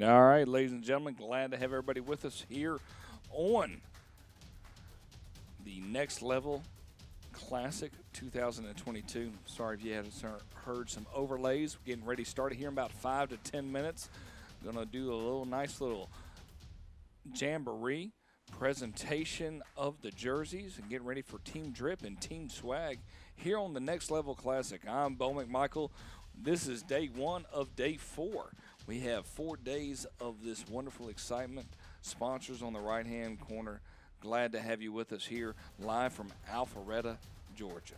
All right, ladies and gentlemen, glad to have everybody with us here on the Next Level Classic 2022. Sorry if you had heard some overlays. We're getting ready to start here in about 5 to 10 minutes. Gonna do a nice little jamboree presentation of the jerseys and getting ready for Team Drip and Team Swag here on the Next Level Classic. I'm Bo McMichael. This is day one of day four. We have 4 days of this wonderful excitement. Sponsors on the right-hand corner. Glad to have you with us here live from Alpharetta, Georgia.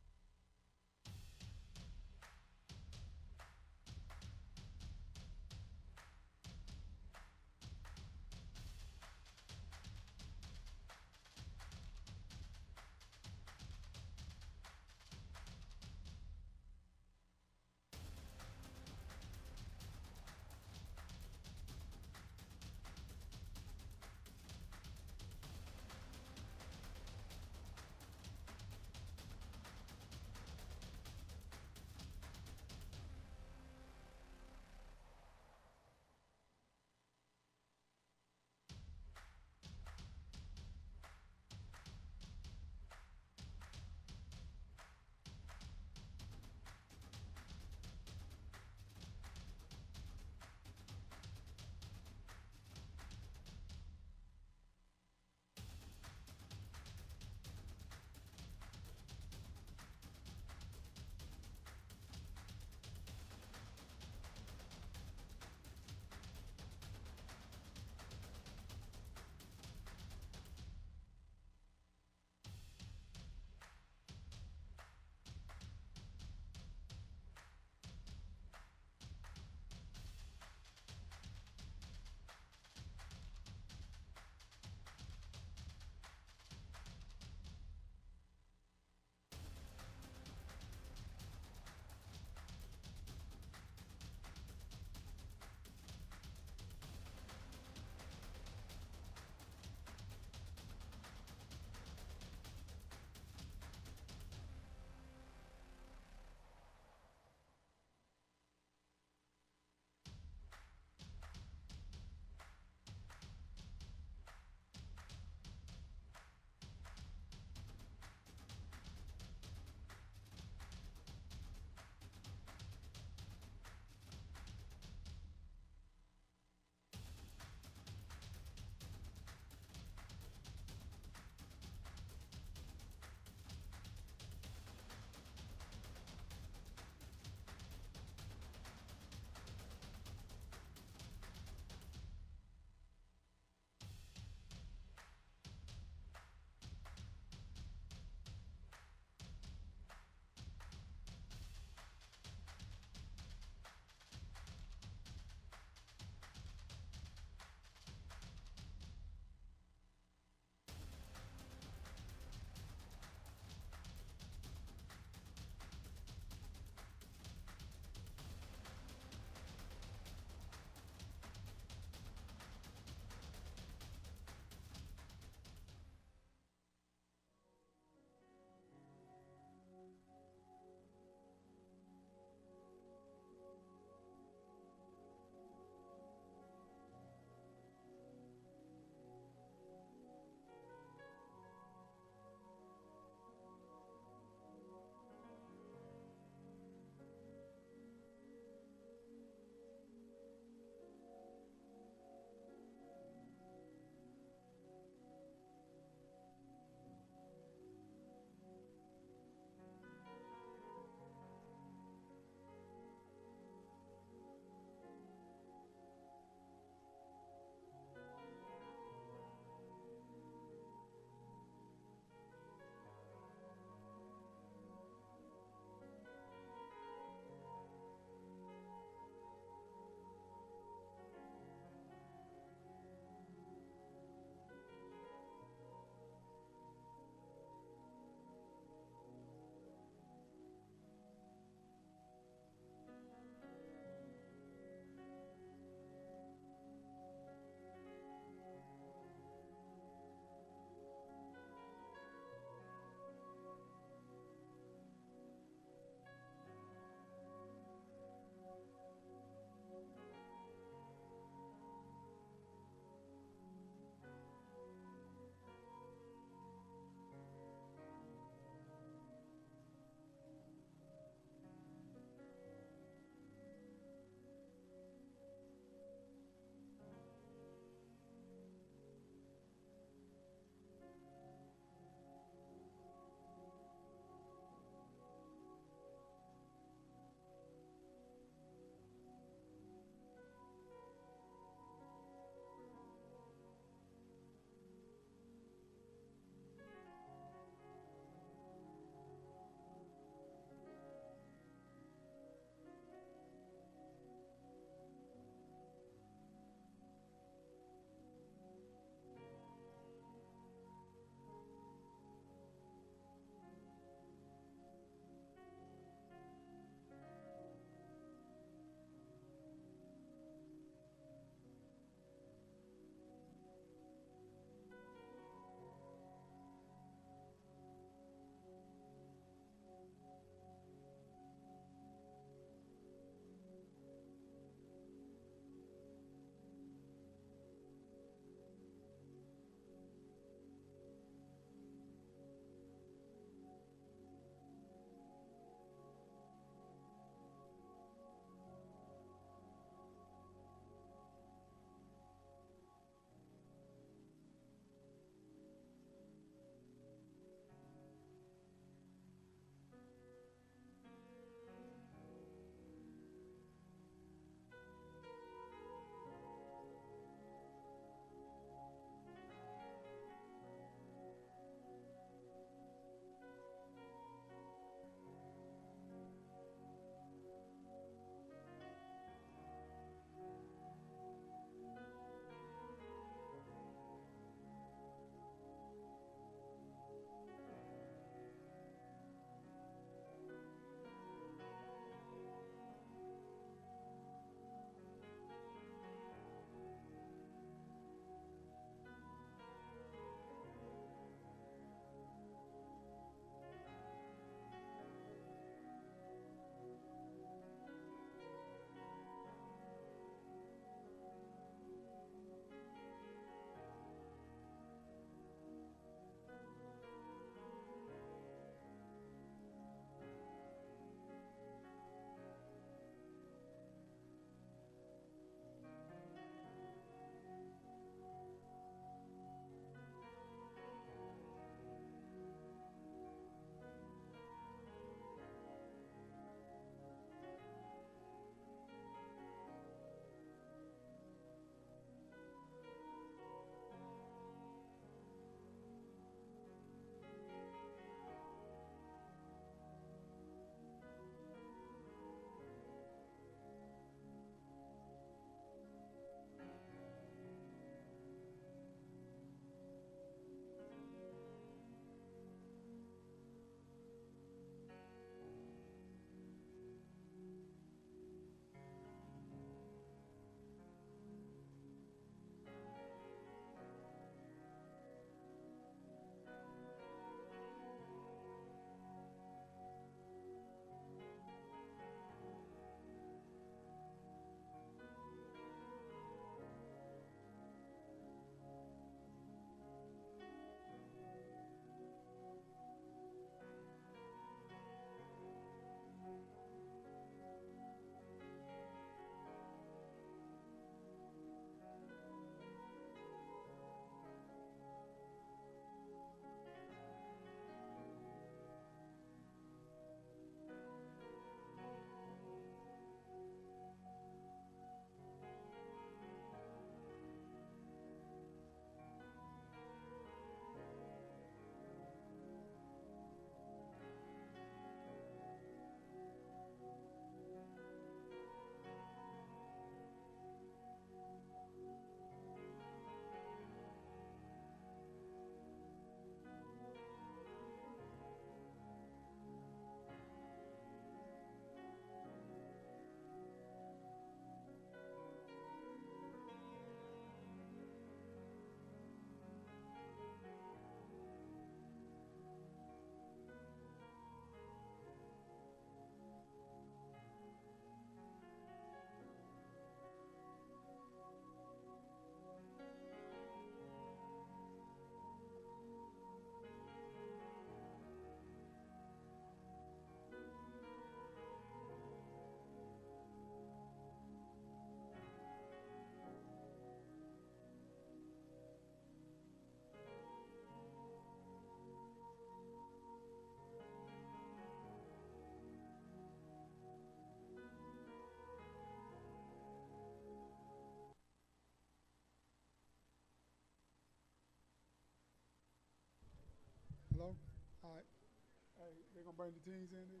gonna bring the teams in there?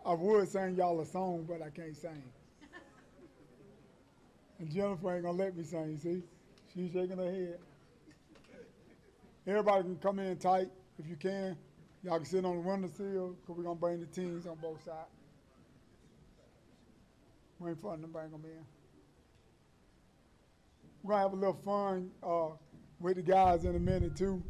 I would sing y'all a song, but I can't sing. And Jennifer ain't gonna let me sing, see? She's shaking her head. Everybody can come in tight if you can. Y'all can sit on the windowsill, because we're gonna bring the teams on both sides. We ain't fun to bring them in. We're gonna have a little fun with the guys in a minute too.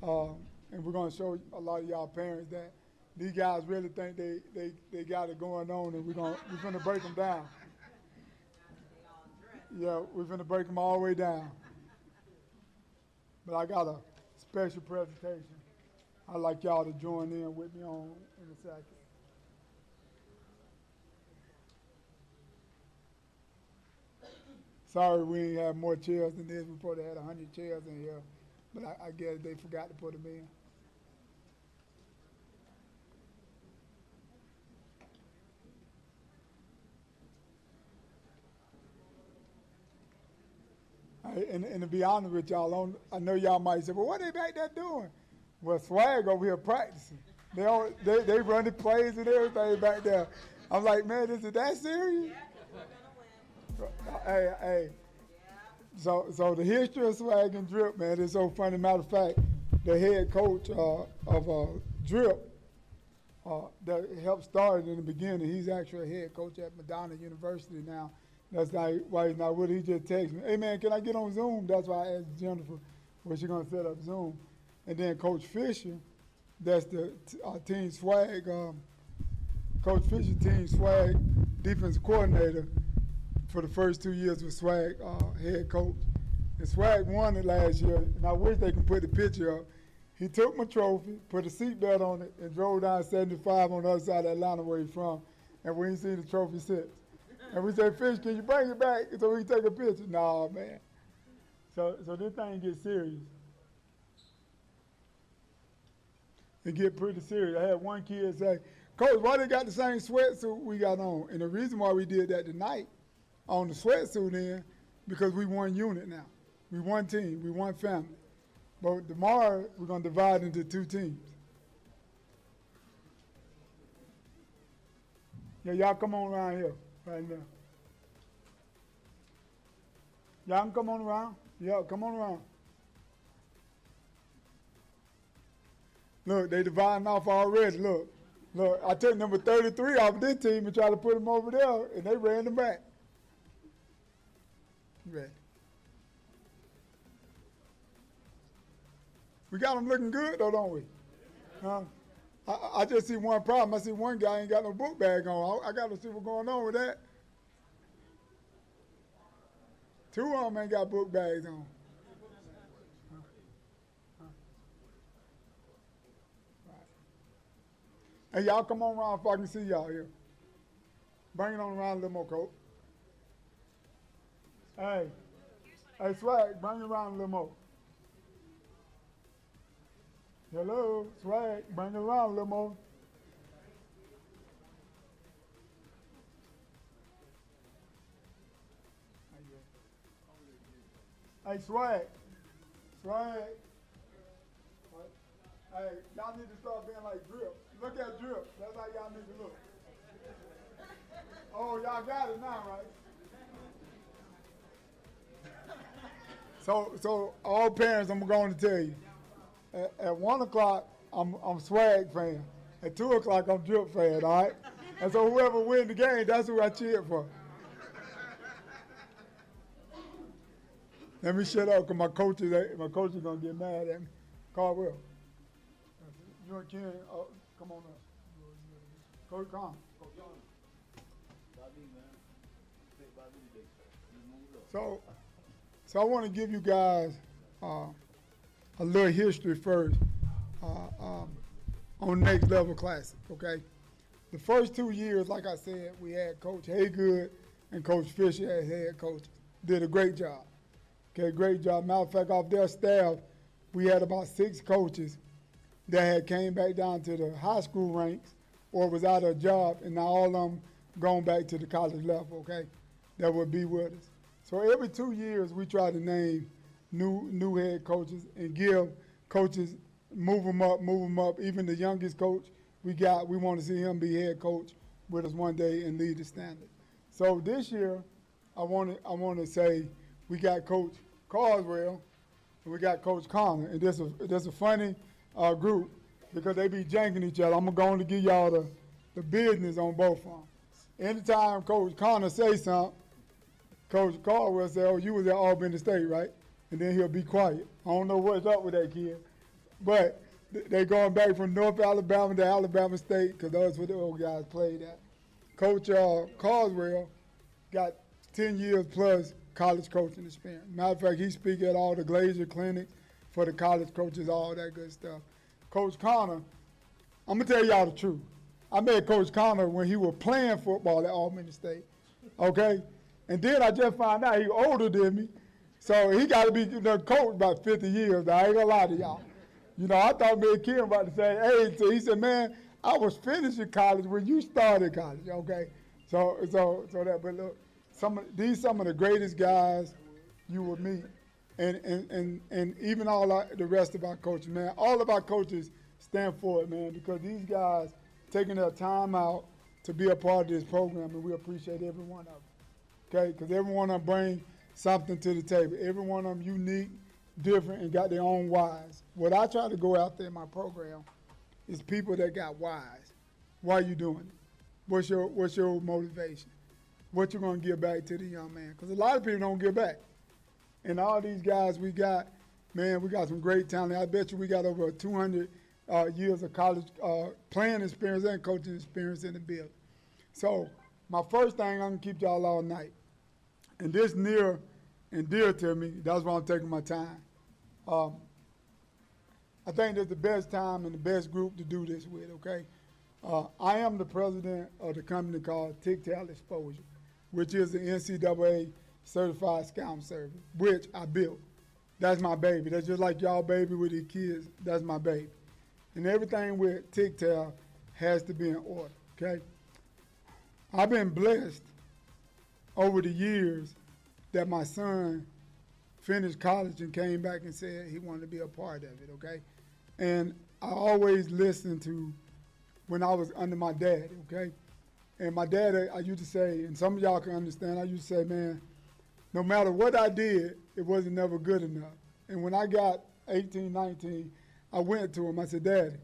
And we're gonna show a lot of y'all parents that these guys really think they got it going on, and we're gonna break them down. Yeah, we're gonna break them all the way down. But I got a special presentation I'd like y'all to join in with me on in a second. Sorry we ain't have more chairs than this. We probably had 100 chairs in here, but I guess they forgot to put them in. And to be honest with y'all, I know y'all might say, well, what they back there doing? Well, Swag over here practicing. They run the plays and everything back there. I'm like, man, is it that serious? Yeah, we're gonna win. Hey. So the history of Swag and Drip, man, is so funny. Matter of fact, the head coach of Drip that helped start it in the beginning, he's actually a head coach at Madonna University now. That's why he's not with it. He just texted me, hey, man, can I get on Zoom? That's why I asked Jennifer, was she going to set up Zoom? And then Coach Fisher, that's the Team Swag, Coach Fisher, Team Swag defensive coordinator for the first 2 years with Swag head coach. And Swag won it last year, and I wish they could put the picture up. He took my trophy, put a seatbelt on it, and drove down 75 on the other side of Atlanta where he's from, and we ain't seen the trophy since. And we said, Fish, can you bring it back so we can take a picture? Nah, man. So this thing gets serious. It get pretty serious. I had one kid say, Coach, why they got the same sweatsuit we got on? And the reason why we did that tonight on the sweatsuit in, because we one unit now. We one team, we one family. But tomorrow, we're going to divide into 2 teams. Yeah, y'all come on around here. Right now. Y'all can come on around. Yeah, come on around. Look, they dividing off already. Look, I took number 33 off this team and tried to put him over there, and they ran him back. Ready. We got them looking good, though, don't we? I just see one problem. I see one guy ain't got no book bag on. I got to see what's going on with that. 2 of them ain't got book bags on. Hey, y'all come on around if I can see y'all here. Bring it on around a little more, Coach. Hey, Swag, bring it around a little more. Hello, Swag, bring it around a little more. Hey, Swag. Hey, y'all need to start being like Drip. Look at Drip. That's how y'all need to look. Oh, y'all got it now, right? So all parents, I'm going to tell you. At 1 o'clock, I'm Swag fan. At 2 o'clock, I'm Drip fan, all right? And so whoever wins the game, that's who I cheer for. Let me shut up, because my coach is going to get mad at me. Caldwell. You and Ken, come on up. Coach, come. So I want to give you guys a little history first on Next Level Classic, okay? The first 2 years, like I said, we had Coach Haygood and Coach Fisher as head coaches. Did a great job. Okay, great job. Matter of fact, off their staff, we had about 6 coaches that had came back down to the high school ranks or was out of a job, and now all of them gone back to the college level, okay, that would be with us. So every 2 years, we try to name new head coaches and give coaches, move them up. Even the youngest coach we want to see him be head coach with us one day and lead the standard. So this year, I want to say we got Coach Carswell and we got Coach Connor, and there's a funny group because they be janking each other. I'm going to give y'all the business on both of them. Anytime Coach Connor say something, Coach Caldwell say, "Oh, you was at Albany State, right?" And then he'll be quiet. I don't know what's up with that kid, but they going back from North Alabama to Alabama State because that's where the old guys played at. Coach Carswell got 10 years plus college coaching experience. Matter of fact, he speaks at all the Glazier clinics for the college coaches, all that good stuff. Coach Connor, I'm going to tell y'all the truth. I met Coach Connor when he was playing football at Albany State, okay? And then I just found out he older than me, so he got to be coach about 50 years. I ain't going to lie to y'all. You know, I thought me and Kim about the same age, so he said, "Man, I was finishing college when you started college," okay? So that, but look, some of the greatest guys you will meet, and even the rest of our coaches, man. All of our coaches stand for it, man, because these guys taking their time out to be a part of this program, and we appreciate every one of them, okay? Because every one of them bring something to the table. Every one of them unique, different, and got their own whys. What I try to go out there in my program is people that got whys. Why are you doing it? What's your motivation? What you gonna give back to the young man? Because a lot of people don't give back. And all these guys we got, man, we got some great talent. I bet you we got over 200 years of college playing experience and coaching experience in the building. So my first thing, I'm gonna keep y'all all night. And this near and dear to me, that's why I'm taking my time. I think it's the best time and the best group to do this with, okay? I am the president of the company called Tic-Tac Exposure, which is the NCAA certified scouting service, which I built. That's my baby. That's just like y'all baby with your kids. That's my baby. And everything with Tic-Tac has to be in order, okay? I've been blessed over the years that my son finished college and came back and said he wanted to be a part of it, okay? And I always listened to when I was under my dad, okay? And my dad, I used to say, and some of y'all can understand, I used to say, man, no matter what I did, it wasn't never good enough. And when I got 18, 19, I went to him, I said, "Daddy,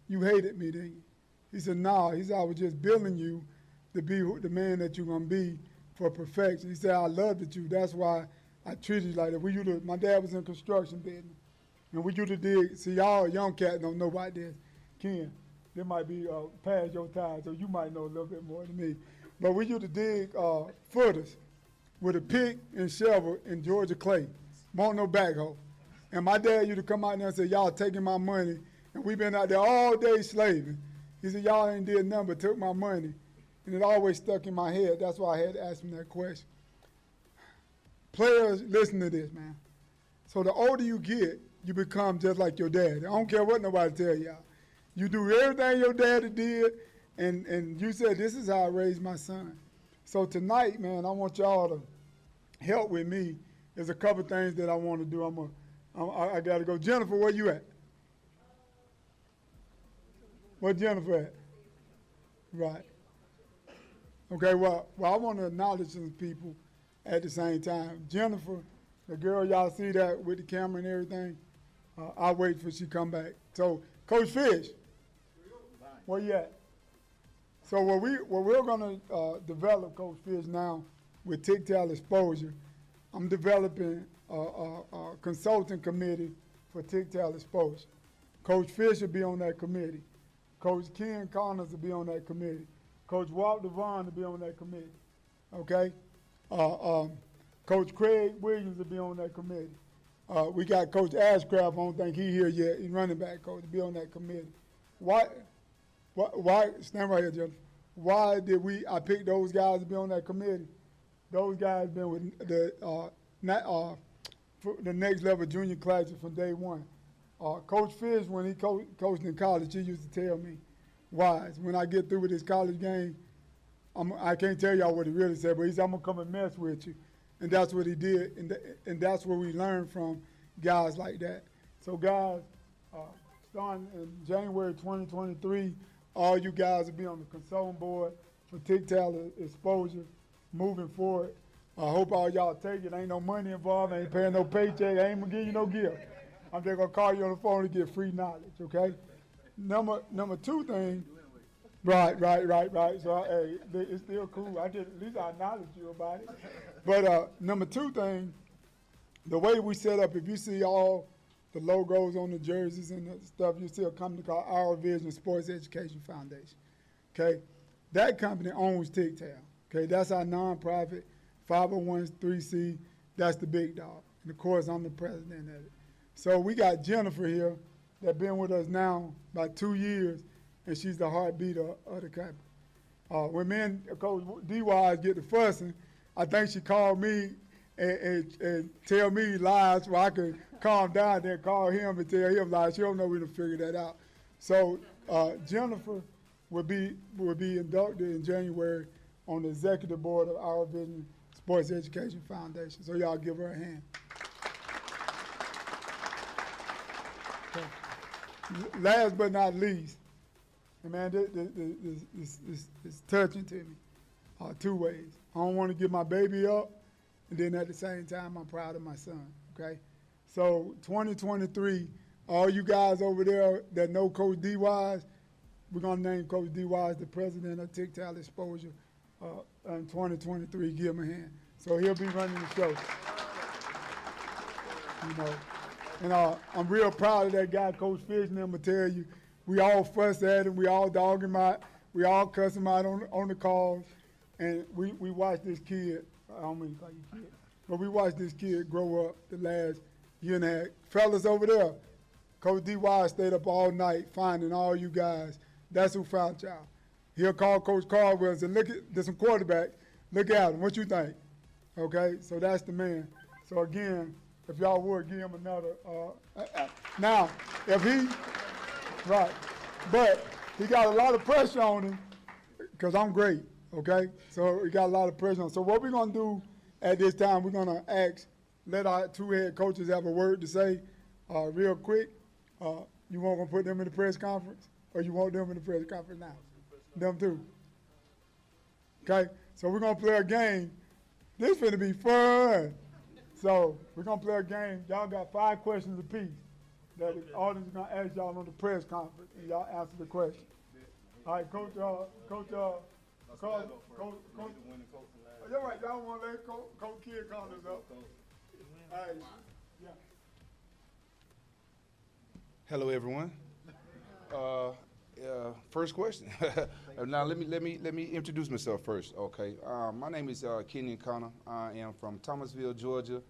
you hated me, didn't you?" He said, "No." He said, "I was just building you to be the man that you're gonna be for perfection." He said, "I loved you, that's why I treated you like that." My dad was in construction business, and we used to dig. See, y'all young cats don't know about this. Ken, they might be past your time, so you might know a little bit more than me. But we used to dig footers with a pick and shovel in Georgia clay. Want no backhoe. And my dad used to come out there and say, "Y'all taking my money," and we've been out there all day slaving. He said, "Y'all ain't did nothing but took my money." And it always stuck in my head. That's why I had to ask him that question. Players, listen to this, man. So the older you get, you become just like your dad. I don't care what nobody tell y'all. You do everything your daddy did, and you said, "This is how I raised my son." So tonight, man, I want y'all to help with me. There's a couple things that I want to do. I got to go. Jennifer, where you at? Where Jennifer at? Right. Okay, well, I want to acknowledge some people at the same time. Jennifer, the girl, y'all see that with the camera and everything? I'll wait for she come back. So, Coach Fish, where you at? So what we're going to develop, Coach Fish, now with Tic-Tac Exposure, I'm developing a consulting committee for Tic-Tac Exposure. Coach Fish will be on that committee. Coach Ken Connors will be on that committee. Coach Walt Devon will be on that committee, okay? Coach Craig Williams will be on that committee. We got Coach Ashcraft, I don't think he's here yet, he's running back coach, to be on that committee. Why, stand right here, Jennifer. Why did I pick those guys to be on that committee? Those guys been with the next level junior classes from day one. Coach Fish, when he coached in college, he used to tell me, "Wise, when I get through with this college game, I can't tell y'all what he really said, but he said, I'm going to come and mess with you." And that's what he did, and that's what we learned from guys like that. So guys, starting in January 2023, all you guys will be on the consulting board for Tic-Tac exposure moving forward. I hope all y'all take it. Ain't no money involved. Ain't paying no paycheck. I ain't gonna give you no gift. I'm just gonna call you on the phone to get free knowledge, okay? Number two thing, right. So hey, it's still cool. At least I acknowledge you about it. But number two thing, the way we set up, if you see all the logos on the jerseys and the stuff, you see a company called Our Vision Sports Education Foundation. Okay, that company owns Tic-Tac. Okay, that's our nonprofit 501c. That's the big dog, and of course I'm the president of it. So we got Jennifer here that been with us now about 2 years, and she's the heartbeat of the company. When me and Coach D-Wise get to fussing, I think she called me and tell me lies so I could calm down, then call him and tell him lies. She don't know we to figure that out. So Jennifer will be inducted in January on the executive board of Our Vision Sports Education Foundation. So y'all give her a hand. Okay. Last but not least, and man, this is touching to me 2 ways. I don't want to give my baby up, and then at the same time, I'm proud of my son, okay? So 2023, all you guys over there that know Coach D-Wise, we're going to name Coach D-Wise the president of Tic-Tac Exposure in 2023. Give him a hand. So he'll be running the show. You know, and I'm real proud of that guy, Coach Fish, and I'm going to tell you, we all fuss at him, we all dog him out, we all cuss him out on the calls, and we watched this kid, I don't mean to call you kid, but we watched this kid grow up the last year and a half. Fellas over there, Coach D-Wise stayed up all night finding all you guys. That's who found y'all. He'll call Coach Caldwell and say, look, there's some quarterbacks, look at him, what you think? Okay, so that's the man. So again, if y'all would give him another, now, if he, right, but he got a lot of pressure on him because I'm great, okay? So he got a lot of pressure on him. So what we're gonna do at this time, we're gonna let our 2 head coaches have a word to say real quick. You want to put them in the press conference or you want them in the press conference now? Them too. Okay, so we're gonna play a game. This is gonna be fun. So we're gonna play a game. Y'all got 5 questions apiece that the audience is gonna ask y'all on the press conference, and y'all answer the question. All right, Coach. You're right. Y'all want to let Coach Kidd call this up? All right. Yeah. Hello, everyone. First question. Now let me introduce myself first. Okay. My name is Kenyon Connor. I am from Thomasville, Georgia.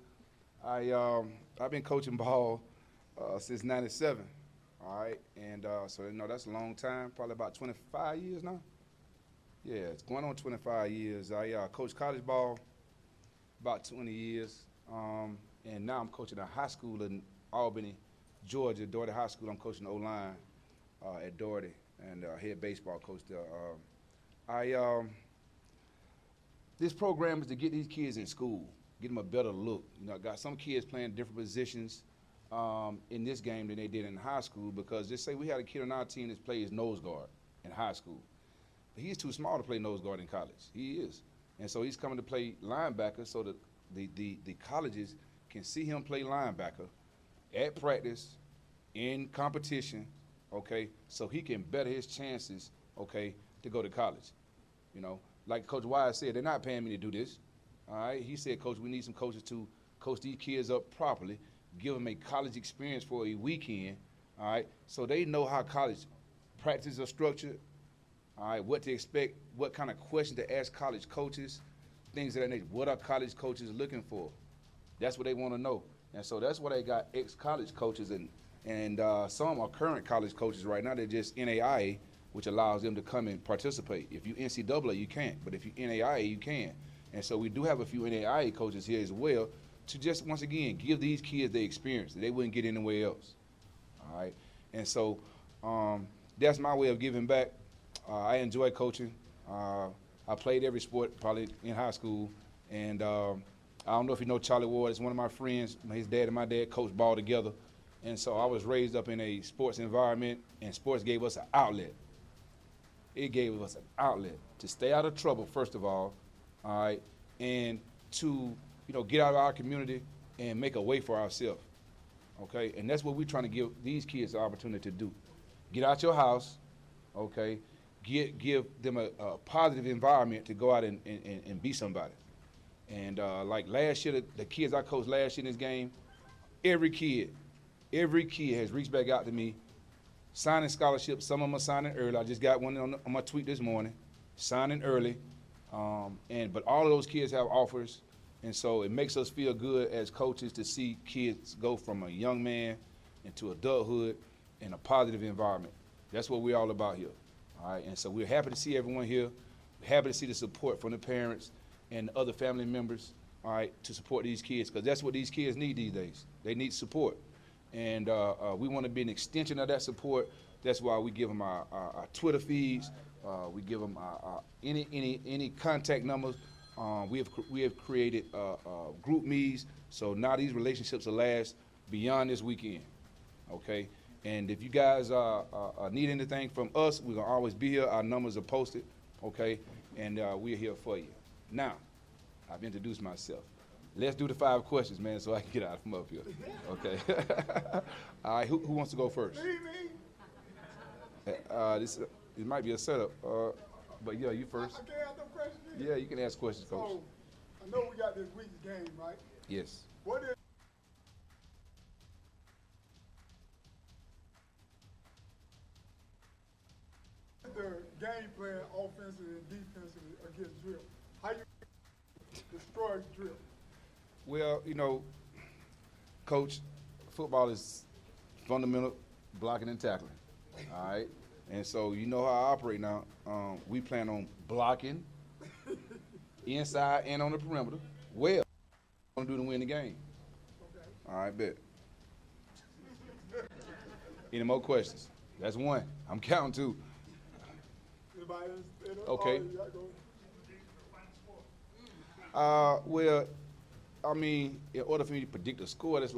I've been coaching ball since '97. All right, and so you know that's a long time. Probably about 25 years now. Yeah, it's going on 25 years. I coached college ball about 20 years, and now I'm coaching a high school in Albany, Georgia, Doherty High School. I'm coaching O-line at Doherty, and head baseball coach there. This program is to get these kids in school, get them a better look. You know, I got some kids playing different positions in this game than they did in high school, because just say we had a kid on our team that plays nose guard in high school. But he's too small to play nose guard in college. He is. And so he's coming to play linebacker so that the colleges can see him play linebacker at practice, in competition, okay, so he can better his chances, okay, to go to college. You know, like Coach Wise said, they're not paying me to do this. All right, he said, Coach, we need some coaches to coach these kids up properly, give them a college experience for a weekend, all right, so they know how college practices are structured, all right, what to expect, what kind of questions to ask college coaches, things of that nature. What are college coaches looking for? That's what they want to know. And so that's why they got ex-college coaches, and some are current college coaches right now. They're just NAIA, which allows them to come and participate. If you NCAA, you can't, but if you NAIA, you can. And so we do have a few NAIA coaches here as well to just, once again, give these kids the experience that they wouldn't get anywhere else, all right? And so that's my way of giving back. I enjoy coaching. I played every sport probably in high school, and I don't know if you know Charlie Ward. It's one of my friends. His dad and my dad coached ball together. And so I was raised up in a sports environment, and sports gave us an outlet. It gave us an outlet to stay out of trouble, first of all right, and to, get out of our community and make a way for ourselves, okay? And that's what we're trying to give these kids the opportunity to do. Get out your house, okay? Give them a positive environment to go out and be somebody. And like last year, the kids I coached last year in this game, every kid has reached back out to me, signing scholarships. Some of them are signing early. I just got one on my tweet this morning, signing early. But all of those kids have offers, and so it makes us feel good as coaches to see kids go from a young man into adulthood in a positive environment. That's what we're all about here, all right? And so we're happy to see everyone here. We're happy to see the support from the parents and other family members, all right, to support these kids, because that's what these kids need these days. They need support, and we want to be an extension of that support. That's why we give them our Twitter feeds. We give them any contact numbers. We have created group me's, so now these relationships will last beyond this weekend, okay? And if you guys need anything from us, we're gonna always be here. Our numbers are posted, okay? And we're here for you. Now, I've introduced myself. Let's do the 5 questions, man, so I can get out from up here, okay? All right, who wants to go first? It might be a setup, but yeah, you first. I can't ask no questions. Yeah, you can ask questions, Coach. So, I know we got this week's game, right? Yes. What is the game plan offensively and defensively against drill? How you destroy drill? Well, Coach, football is fundamental blocking and tackling, all right? And so you know how I operate now. We plan on blocking inside and on the perimeter. Well, I'm going to do to win the game. Okay. All right, bet. Any more questions? That's 1. I'm counting 2. Anybody else? Okay. You gotta go. Well, I mean, in order for me to predict the score, it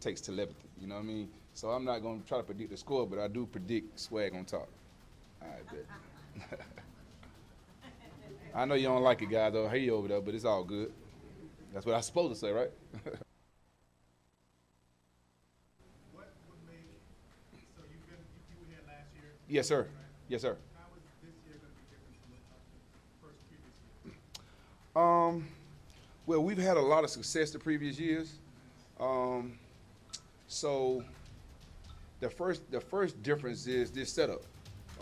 takes telepathy, you know what I mean? So I'm not going to try to predict the score, but I do predict swag on top. All right, bet. I know you don't like it, guys, though. I hear you over there, but it's all good. That's what I'm supposed to say, right? What would make, so you were here last year? Yes, sir. Right? Yes, sir. How is this year going to be different from the first previous year? Well, we've had a lot of success the previous years. So the first difference is this setup.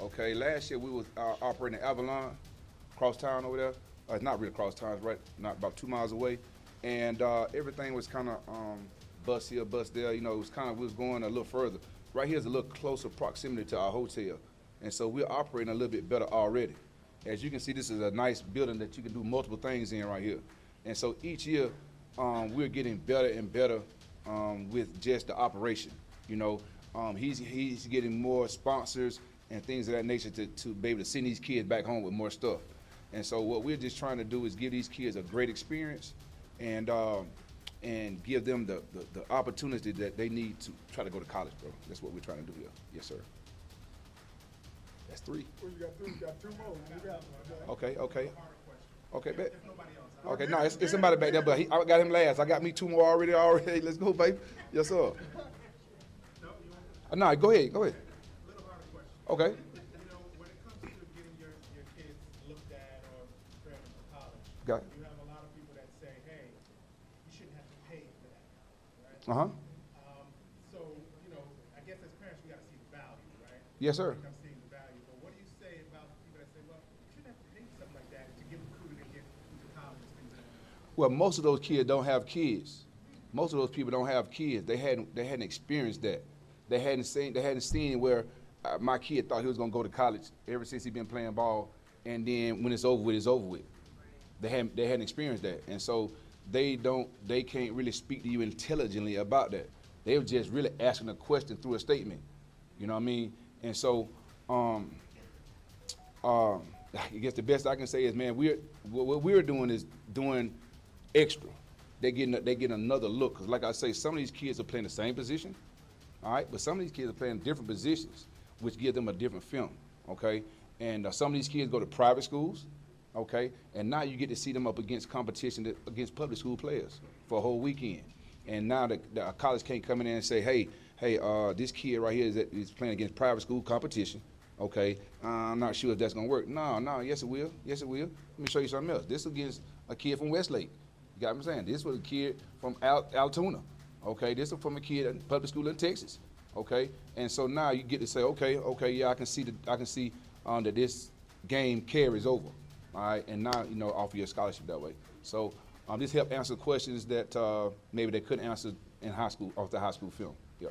Okay, last year we was operating in Avalon, cross town over there. It's not really cross town, it's right, not about 2 miles away, and everything was kind of bus here, bus there. It was we was going a little further. Right here is a little closer proximity to our hotel, and so we're operating a little bit better already. As you can see, this is a nice building that you can do multiple things in right here, and so each year we're getting better and better with just the operation. He's getting more sponsors and things of that nature to be able to send these kids back home with more stuff. And so what we're just trying to do is give these kids a great experience and give them the opportunity that they need to try to go to college, bro. That's what we're trying to do here. Yes, sir. That's 3. Well, you got 2 more. Okay. Okay, bet. Okay, no, it's somebody back there, but I got him last. I got me 2 more already. Hey, let's go, baby. Yes, sir. No, go ahead. Little harder question. Okay. When it comes to getting your kids looked at or preparing them for college, Got it. you have a lot of people that say, hey, you shouldn't have to pay for that, right? Uh-huh. So, I guess as parents, we got to see the value, right? Yes, sir. I'm seeing the value. But what do you say about people that say, well, you shouldn't have to pay for something like that to get recruited and get into college and things like that? Well, most of those kids don't have kids. Most of those people don't have kids. They hadn't experienced that. They hadn't seen where my kid thought he was gonna go to college ever since he been playing ball, and then when it's over with, it's over with. They hadn't experienced that, and so they can't really speak to you intelligently about that. They were just really asking a question through a statement. You know what I mean? And so, I guess the best I can say is, man, what we're doing is doing extra. They getting another look. Cause like I say, some of these kids are playing the same position, all right, but some of these kids are playing different positions, which give them a different film, okay? And some of these kids go to private schools, okay? And now you get to see them up against competition against public school players for a whole weekend. And now the college can't come in there and say, hey, this kid right here is playing against private school competition, okay? I'm not sure if that's gonna work. No, yes it will, yes it will. Let me show you something else. This is against a kid from Westlake. You got what I'm saying? This was a kid from Altoona, okay? This is from a kid at public school in Texas, okay? And so now you get to say, okay, yeah, I can see that this game carries over, all right? And now, you know, offer your scholarship that way. So this helped answer questions that maybe they couldn't answer in high school, off the high school film, yeah.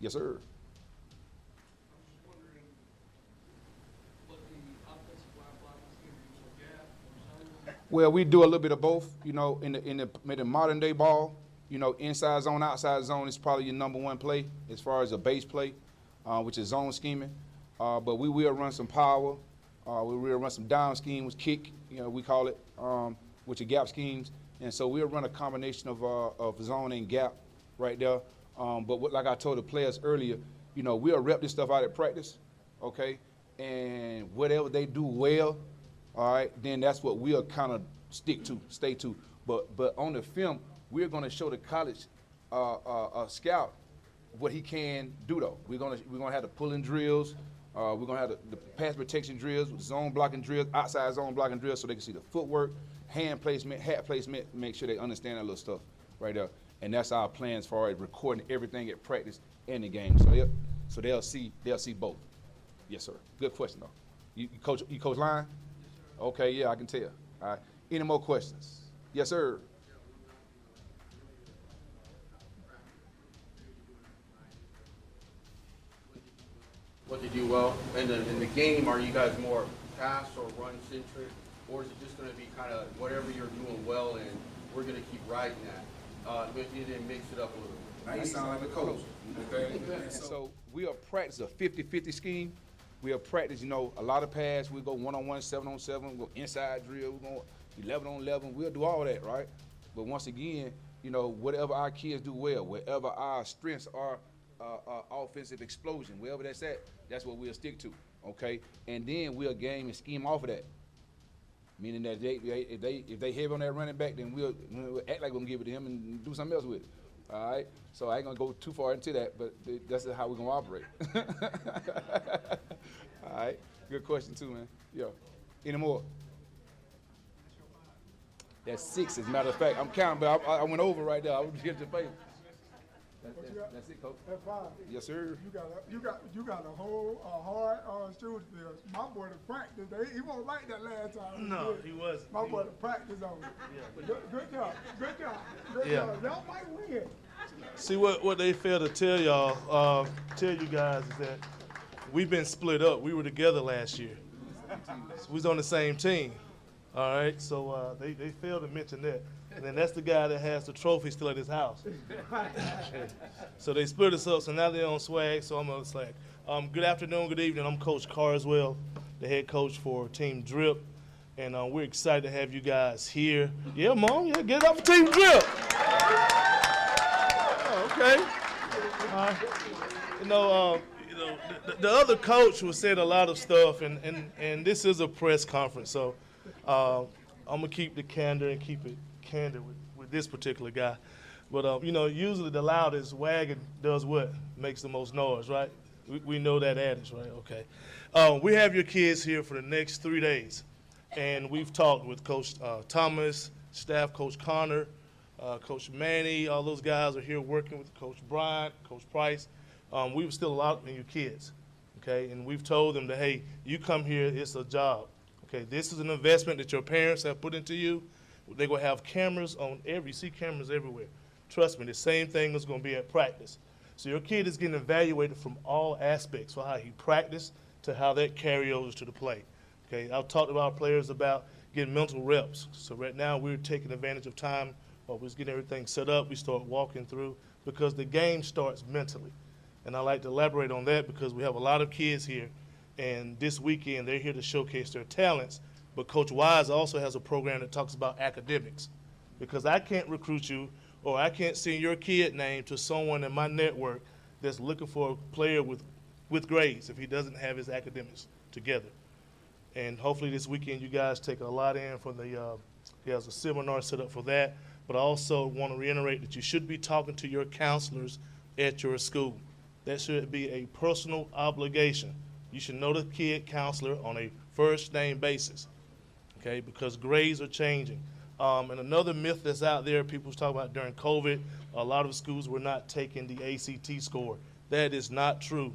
Yes, sir. Well, we do a little bit of both. You know, in the modern day ball, you know, inside zone, outside zone is probably your #1 play as far as a base play, which is zone scheming. But we will run some power. We will run some down schemes, kick, you know, we call it, which are gap schemes. And so we'll run a combination of zone and gap right there. But like I told the players earlier, you know, we'll rep this stuff out at practice, okay? And whatever they do well, all right, then that's what we'll kind of stay to. But on the film, we're going to show the college scout what he can do though. We're gonna have the pulling drills. We're gonna have the pass protection drills, zone blocking drills, outside zone blocking drills, so they can see the footwork, hand placement, hat placement, make sure they understand that little stuff right there. And that's our plan as far as recording everything at practice and the game. So they'll see both. Yes, sir. Good question though. You coach line? Okay, yeah, I can tell. All right. Any more questions? Yes, sir. What they do well, and then in the game, are you guys more pass or run centric, or is it just going to be kind of whatever you're doing well, and we're going to keep riding that? You didn't mix it up a little bit. Now you sound like a coach. Okay. So we'll practice a 50-50 scheme. We'll practice, you know, a lot of pass. We'll go 1-on-1, 7-on-7. We'll go inside drill. We'll go 11-on-11. We'll do all that, right? But once again, you know, whatever our kids do well, wherever our strengths are, offensive explosion, wherever that's at, that's what we'll stick to, okay? And then we'll game and scheme off of that. Meaning that if they heavy on that running back, then we'll act like we're gonna give it to him and do something else with it. All right? So I ain't gonna go too far into that, but that's how we're gonna operate. All right. Good question too, man. Yeah. Any more? That's 6, as a matter of fact. I'm counting, but I went over right there. I was here to pay. That's it, coach. That's 5. Yes, sir. You got a whole hard shooting field. My boy to practice. He won't like that last time. No, he wasn't. My boy to practice on it. Yeah. Good job. Yeah. Y'all might win. See what they fail to tell y'all, tell you guys is that we've been split up. We were together last year. We was on the same team. All right, so they failed to mention that. And then that's the guy that has the trophy still at his house. So they split us up, so now they're on swag, so I'm on swag. Good afternoon, good evening. I'm Coach Carswell, the head coach for Team Drip. And we're excited to have you guys here. Yeah, Mom, yeah, get it up for Team Drip. Oh, okay. The other coach was saying a lot of stuff, and this is a press conference, so I'm going to keep the candor and keep it candid with this particular guy. But, usually the loudest wagon does what? Makes the most noise, right? We know that adage, right? Okay. We have your kids here for the next 3 days, and we've talked with Coach Thomas, staff Coach Connor, Coach Manny, all those guys are here working with Coach Bryant, Coach Price. We've still a lot in your kids, okay? And we've told them that, hey, you come here, it's a job, okay? This is an investment that your parents have put into you. They're going to have cameras on you see cameras everywhere. Trust me, the same thing is going to be at practice. So your kid is getting evaluated from all aspects, from how he practiced to how that carries over to the play, okay? I've talked to our players about getting mental reps. So right now we're taking advantage of time while we're getting everything set up. We start walking through because the game starts mentally. And I like to elaborate on that because we have a lot of kids here, and this weekend they're here to showcase their talents. But Coach Wise also has a program that talks about academics. because I can't recruit you or I can't send your kid name to someone in my network that's looking for a player with grades if he doesn't have his academics together. And hopefully this weekend you guys take a lot in from the, he has a seminar set up for that. But I also want to reiterate that you should be talking to your counselors at your school. That should be a personal obligation. You should know the kid counselor on a first name basis, okay, because grades are changing. And another myth that's out there, people was talking about during COVID, a lot of schools were not taking the ACT score. That is not true.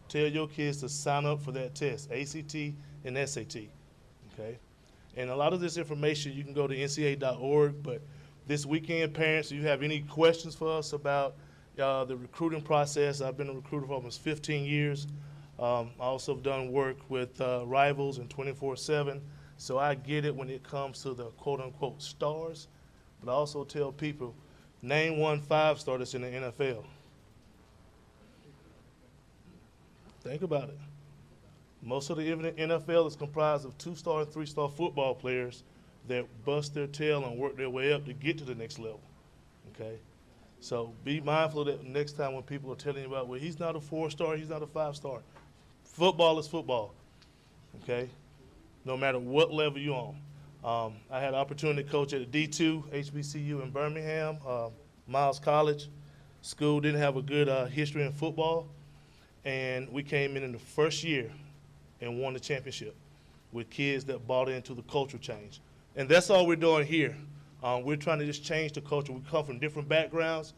Tell your kids to sign up for that test, ACT and SAT, okay? And a lot of this information, you can go to nca.org, but this weekend, parents, if you have any questions for us about the recruiting process, I've been a recruiter for almost 15 years. I also have done work with Rivals and 24/7, so I get it when it comes to the quote-unquote stars, but I also tell people, name 1 5-star that's in the NFL. Think about it. Most of the NFL is comprised of 2-star and 3-star football players that bust their tail and work their way up to get to the next level, okay? So be mindful of that next time when people are telling you about, well, he's not a 4-star, he's not a 5-star. Football is football, okay? No matter what level you're on. I had an opportunity to coach at a D2 HBCU in Birmingham, Miles College. School didn't have a good history in football, and we came in the first year and won the championship with kids that bought into the culture change. And that's all we're doing here. We're trying to just change the culture. We come from different backgrounds,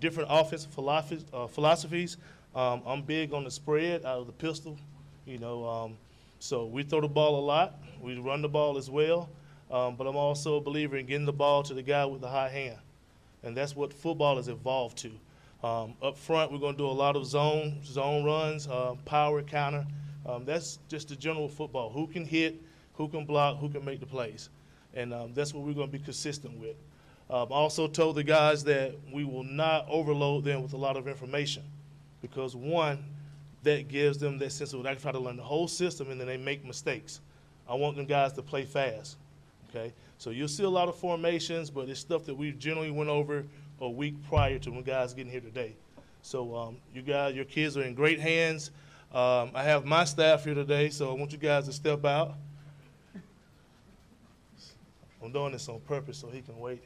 different offensive philosophies. I'm big on the spread out of the pistol, you know. So we throw the ball a lot. We run the ball as well. But I'm also a believer in getting the ball to the guy with the high hand. And that's what football has evolved to. Up front, we're going to do a lot of zone runs, power, counter. That's just the general football. Who can hit, who can block, who can make the plays. And that's what we're going to be consistent with. I also told the guys that we will not overload them with a lot of information because, one, that gives them that sense of, I try to learn the whole system and then they make mistakes. I want them guys to play fast, okay? So you'll see a lot of formations, but it's stuff that we generally went over a week prior to when guys getting here today. So you guys, your kids are in great hands. I have my staff here today, so I want you guys to step out. I'm doing this on purpose so he can wait.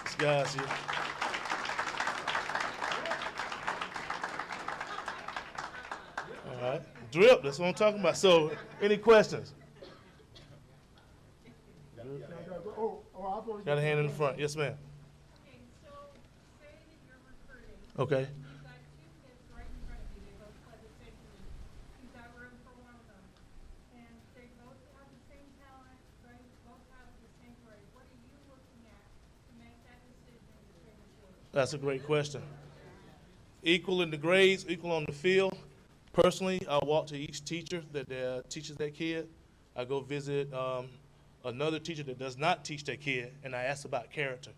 This guy's here. All right, drip, that's what I'm talking about. So, any questions? Got a hand in the front, yes ma'am. Okay, so say that you're recruiting. Okay. You've got 2 kids right in front of you, they both play the same position. You've got room for one of them. And they both have the same talent, they both have the same grade. What are you looking at to make that decision between the 2? That's a great question. Equal in the grades, equal on the field. Personally, I walk to each teacher that teaches that kid. I go visit another teacher that does not teach that kid, and I ask about character.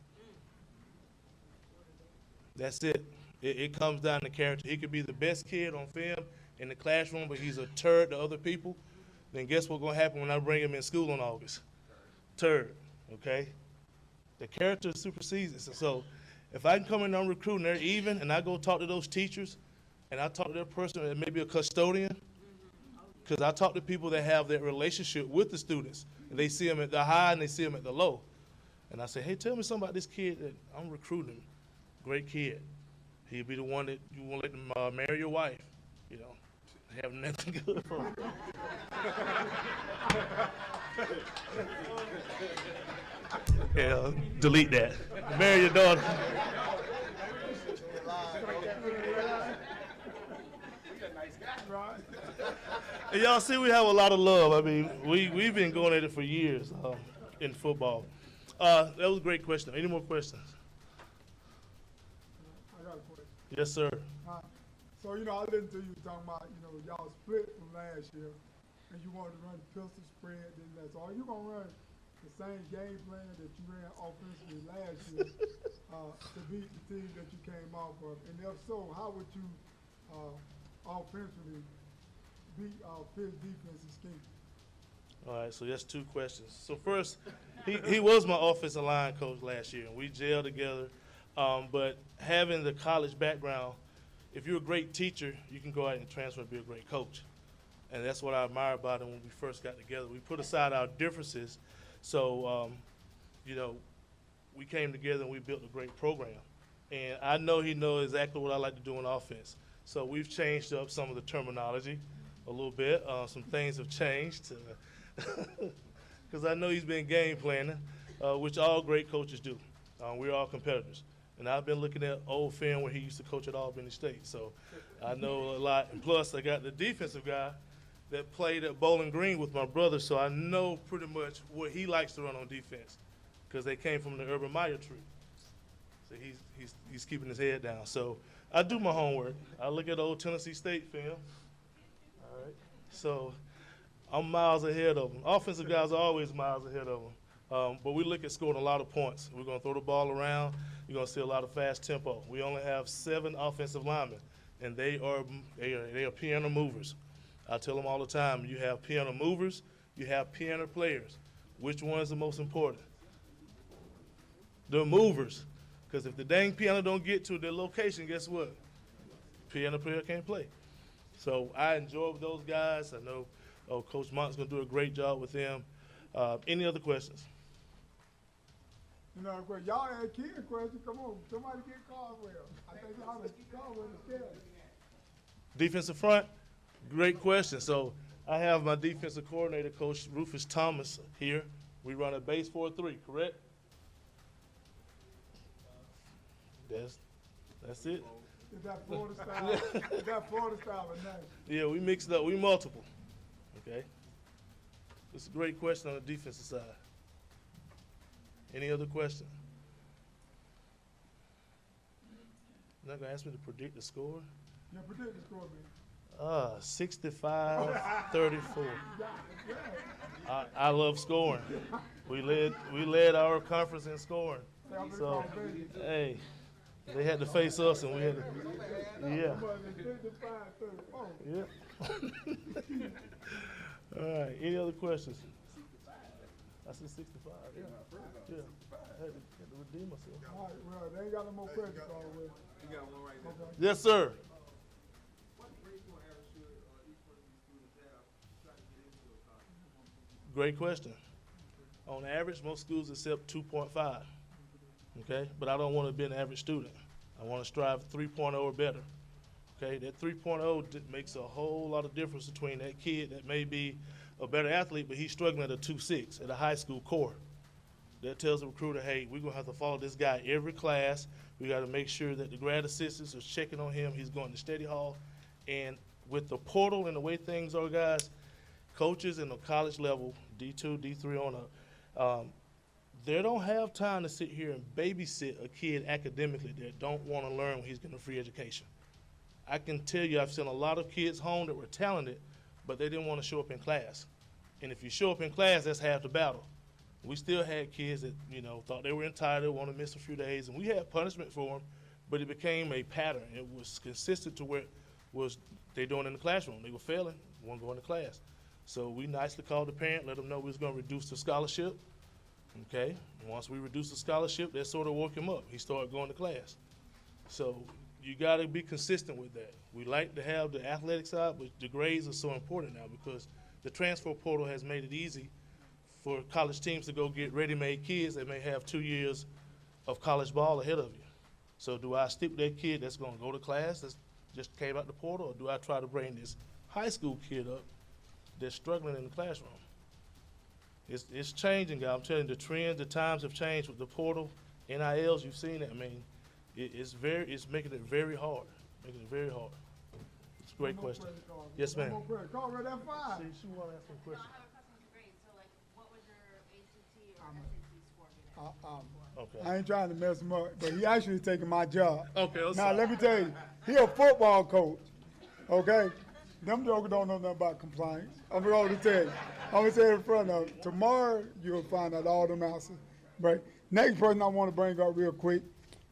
That's it. It comes down to character. He could be the best kid on film in the classroom, but he's a turd to other people. Then guess what's going to happen when I bring him in school in August? Turd, okay? The character supersedes it. So if I can come in on recruiting, they're even, and I go talk to those teachers, and I talk to that person that may be a custodian, because I talk to people that have that relationship with the students, and they see them at the high and they see them at the low. And I say, hey, tell me something about this kid that I'm recruiting. Great kid. He'll be the one that you want to let them marry your wife, you know, have nothing good for him. Yeah, delete that. Marry your daughter. And y'all see we have a lot of love. I mean, we've been going at it for years in football. That was a great question. Any more questions? I got a question. Yes, sir. So, you know, I listened to you talking about, you know, y'all split from last year, and you wanted to run pistol spread, then that's all. You gonna run the same game plan that you ran offensively last year to beat the team that you came off of? And if so, how would you offensively beat Pitt's defensive scheme? All right, so that's 2 questions. So first, he was my offensive line coach last year, and we gelled together. But having the college background, if you're a great teacher, you can go out and transfer and be a great coach. And that's what I admire about him when we first got together. We put aside our differences, so, you know, we came together and we built a great program. And I know he knows exactly what I like to do in offense. So we've changed up some of the terminology a little bit. Some things have changed because I know he's been game planning, which all great coaches do. We're all competitors. And I've been looking at old film where he used to coach at Albany State. So I know a lot. And plus, I got the defensive guy that played at Bowling Green with my brother, so I know pretty much what he likes to run on defense because they came from the Urban Meyer tree. So he's keeping his head down. So I do my homework. I look at old Tennessee State film. All right. So I'm miles ahead of them. Offensive guys are always miles ahead of them. But we look at scoring a lot of points. We're going to throw the ball around. You're going to see a lot of fast tempo. We only have 7 offensive linemen, and they are piano movers. I tell them all the time, you have piano movers, you have piano players. Which one is the most important? The movers. Because if the dang piano don't get to their location, guess what? Piano player can't play. So I enjoy those guys. I know Coach Mont's going to do a great job with them. Any other questions? You know, y'all had kid questions. Come on, somebody get Caldwell. I think y'all had Caldwell scared. Defensive front, great question. So I have my defensive coordinator, Coach Rufus Thomas, here. We run a base 4-3, correct? That's it. Is that Florida style? Is that Florida style or not? Yeah, we mixed it up. We multiple. Okay. It's a great question on the defensive side. Any other question? You're not gonna ask me to predict the score? Yeah, predict the score, man. 65-34. I love scoring. We led our conference in scoring. So, hey, they had to face us, and we had to. Yeah. Yeah. All right. Any other questions? I said 65. Yeah. I had to redeem myself. All right, well, they ain't got no more questions already. You got one right there. Okay. Yes, sir. What grade point average should each one of these students have to try to get into a college? Great question. On average, most schools accept 2.5. Okay, but I don't want to be an average student. I want to strive 3.0 or better. Okay, that 3.0 makes a whole lot of difference between that kid that may be a better athlete, but he's struggling at a 2.6 at a high school core. That tells the recruiter, hey, we're going to have to follow this guy every class. We got to make sure that the grad assistants are checking on him. He's going to study hall. And with the portal and the way things are, guys, coaches in the college level, D2, D3 on up, they don't have time to sit here and babysit a kid academically that don't want to learn when he's getting a free education. I can tell you I've seen a lot of kids home that were talented, but they didn't want to show up in class. And if you show up in class, that's half the battle. We still had kids that, thought they were entitled, want to miss a few days, and we had punishment for them, but it became a pattern. It was consistent to where it was they doing in the classroom. They were failing, weren't going to class. So we nicely called the parent, let them know we was going to reduce the scholarship. Okay, and once we reduced the scholarship, that sort of woke him up. He started going to class. So you got to be consistent with that. We like to have the athletic side, but the grades are so important now because the transfer portal has made it easy for college teams to go get ready-made kids that may have 2 years of college ball ahead of you. So do I stick with that kid that's going to go to class that just came out the portal, or do I try to bring this high school kid up that's struggling in the classroom? It's changing, guys. I'm telling you, the trends, the times have changed with the portal, NILs. You've seen it. I mean, it's making it very hard. Making it very hard. It's a great question. Yes, ma'am. Call right at 5. She want to ask some questions. I have a question with grades. So, like, what was your ACT or SAT score? Okay. I ain't trying to mess him up, but he actually taking my job. Okay. Now, let me tell you, he a football coach, okay? Them jokers don't know nothing about compliance. I'm going to tell you. I'm going to say it in front of you. Tomorrow, you'll find out all them answers. But next person I want to bring up real quick,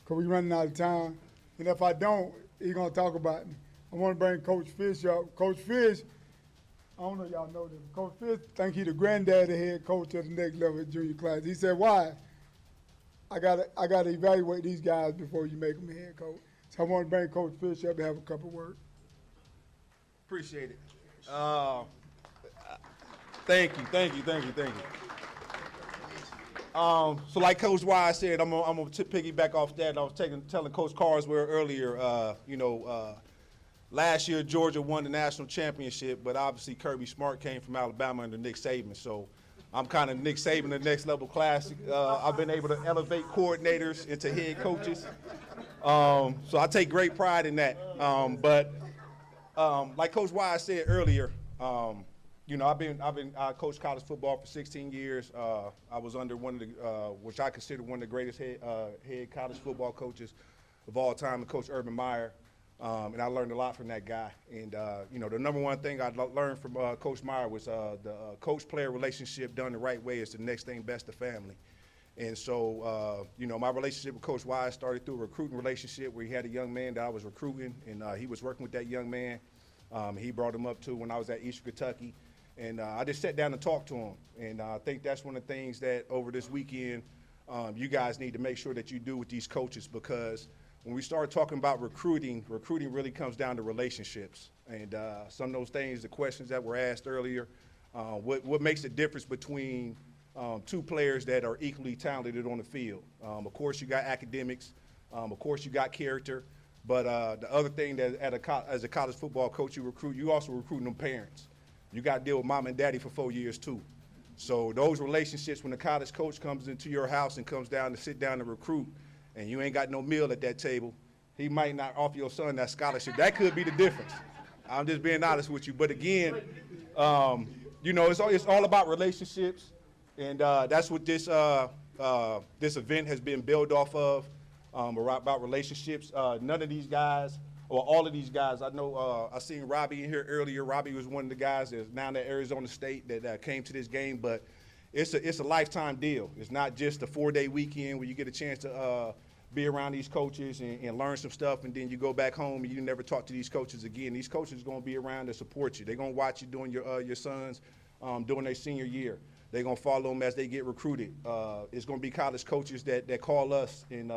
because we're running out of time. And if I don't, he's going to talk about me. I want to bring Coach Fish up. Coach Fish I don't know if y'all know this. Coach Fish think he the granddaddy head coach of the next level of junior class. He said, why? I gotta evaluate these guys before you make them head coach. So I want to bring Coach Fish up and have a couple words. Appreciate it. Thank you. So like Coach Wise said, I'm gonna piggyback off that. I was telling Coach Carswell earlier, last year Georgia won the national championship, but obviously Kirby Smart came from Alabama under Nick Saban. So I'm kind of Nick Saban, the next level class. I've been able to elevate coordinators into head coaches. So I take great pride in that. But like Coach Wise said earlier, I coached college football for 16 years. I was under one of the, which I consider one of the greatest head college football coaches of all time, Coach Urban Meyer. And I learned a lot from that guy. And, the number one thing I learned from Coach Meyer was the coach-player relationship done the right way is the next thing best to family. And so, my relationship with Coach Wise started through a recruiting relationship where he had a young man that I was recruiting, and he was working with that young man. He brought him up to when I was at Eastern Kentucky. And I just sat down and talked to him. And I think that's one of the things that over this weekend you guys need to make sure that you do with these coaches, because when we start talking about recruiting really comes down to relationships. And some of those things, the questions that were asked earlier, what makes the difference between two players that are equally talented on the field? Of course, you got academics. Of course, you got character. But the other thing that as a college football coach you also recruit them parents. You got to deal with mom and daddy for 4 years too. So those relationships, when the college coach comes into your house and comes down to sit down and recruit, and you ain't got no meal at that table, he might not offer your son that scholarship. That could be the difference. I'm just being honest with you. But again, it's all about relationships, and that's what this event has been built off of, about relationships. None of these guys, or all of these guys, I know I seen Robbie in here earlier. Robbie was one of the guys that's now at Arizona State that came to this game, but it's a lifetime deal. It's not just a 4-day weekend where you get a chance to be around these coaches and learn some stuff, and then you go back home and you never talk to these coaches again. These coaches are going to be around to support you. They're going to watch you doing your sons doing their senior year. They're going to follow them as they get recruited. It's going to be college coaches that call us and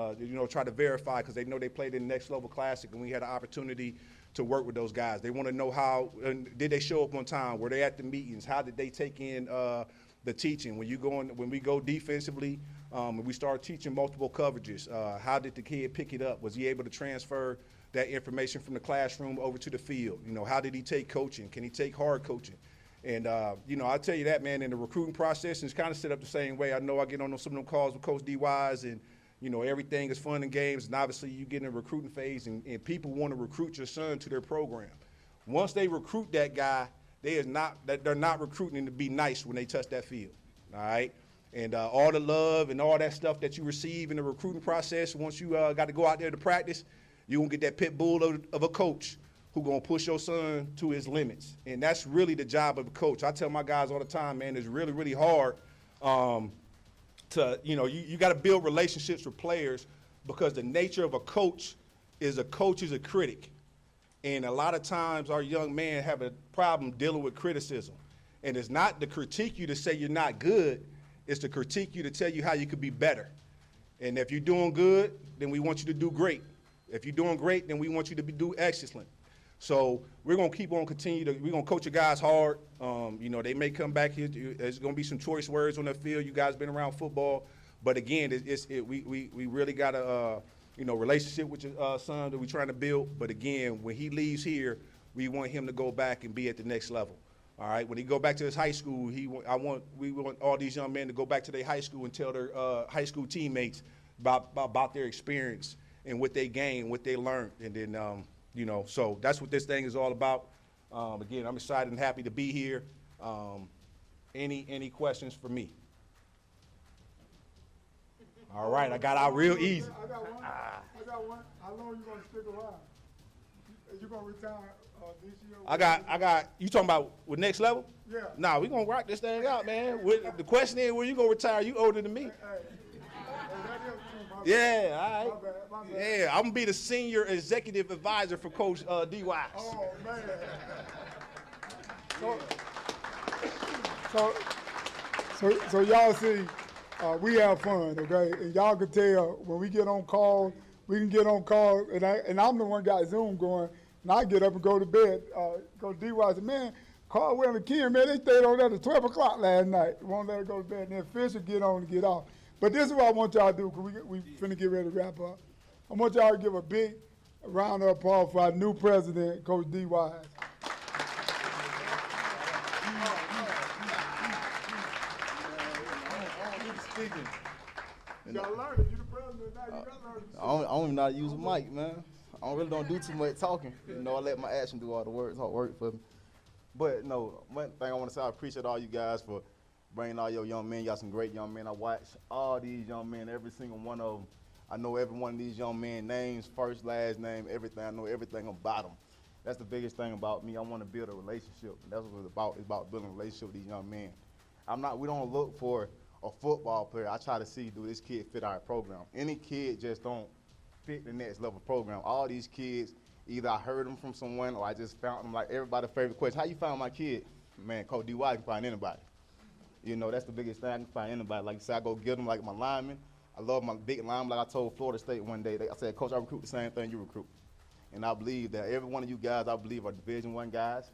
try to verify, because they know they played in the Next Level Classic and we had an opportunity to work with those guys. They want to know how did they show up on time? Were they at the meetings? How did they take in the teaching? When we go defensively, and we start teaching multiple coverages, how did the kid pick it up? Was he able to transfer that information from the classroom over to the field? How did he take coaching? Can he take hard coaching? And, I'll tell you that, man, in the recruiting process, it's kind of set up the same way. I know I get on some of them calls with Coach D. Wise, and, everything is fun and games, and obviously you get in a recruiting phase, and people want to recruit your son to their program. Once they recruit that guy, they're not recruiting him to be nice when they touch that field, all right? And all the love and all that stuff that you receive in the recruiting process, once you got to go out there to practice, you're going to get that pit bull of a coach who's going to push your son to his limits. And that's really the job of a coach. I tell my guys all the time, man, it's really, really hard you got to build relationships with players, because the nature of a coach is a critic. And a lot of times our young men have a problem dealing with criticism. And it's not to critique you to say you're not good, it's to critique you to tell you how you could be better. And if you're doing good, then we want you to do great. If you're doing great, then we want you to do excellent. So we're going to keep on we're going to coach your guys hard. They may come back here. There's going to be some choice words on the field. You guys been around football. But again, we really got a relationship with your son that we're trying to build. But again, when he leaves here, we want him to go back and be at the next level. All right, when he go back to his high school, we want all these young men to go back to their high school and tell their high school teammates about their experience and what they gained, what they learned, and then so that's what this thing is all about. Again, I'm excited and happy to be here. Any questions for me? All right, I got out real easy. I got one. How long you gonna stick around? You gonna retire this year? I got. You talking about with Next Level? Yeah. Nah, we gonna rock this thing out, man. The question is, when you gonna retire? You older than me. Hey, that is true, my bad. Yeah, all right. My bad. Yeah, I'm gonna be the senior executive advisor for Coach D. Wise. Oh man. So y'all see, we have fun, okay? And y'all can tell when we get on call, we can get on call, and I'm the one got Zoom going, and I get up and go to bed. Go to DY. I said, man, Caldwell and Ken, man, they stayed on there to 12 o'clock last night. Won't let her go to bed. And then Fisher get on and get off. But this is what I want y'all to do, because we finna get ready to wrap up. I want y'all to give a big round of applause for our new president, Coach D. Wise. You gotta learn it. You the president now. You gotta learn it. I don't even know how to use a mic, man. I don't do too much talking. You know, I let my action do all the work. It's all work for me. But no, one thing I want to say, I appreciate all you guys for bringing all your young men. Y'all some great young men. I watch all these young men, every single one of them. I know every one of these young men, names, first, last name, everything. I know everything about them. That's the biggest thing about me. I want to build a relationship. That's what it's about. It's about building a relationship with these young men. We don't look for a football player. I try to see, do this kid fit our program? Any kid just don't fit the next level program. All these kids, either I heard them from someone or I just found them. Like everybody's favorite question, how you found my kid? Man, Coach D.Y. can find anybody. You know, that's the biggest thing. I can find anybody. Like you said, I go get them like my linemen. I love my big linemen. Like I told Florida State one day, I said, Coach, I recruit the same thing you recruit. And I believe that every one of you guys, I believe, are Division I guys.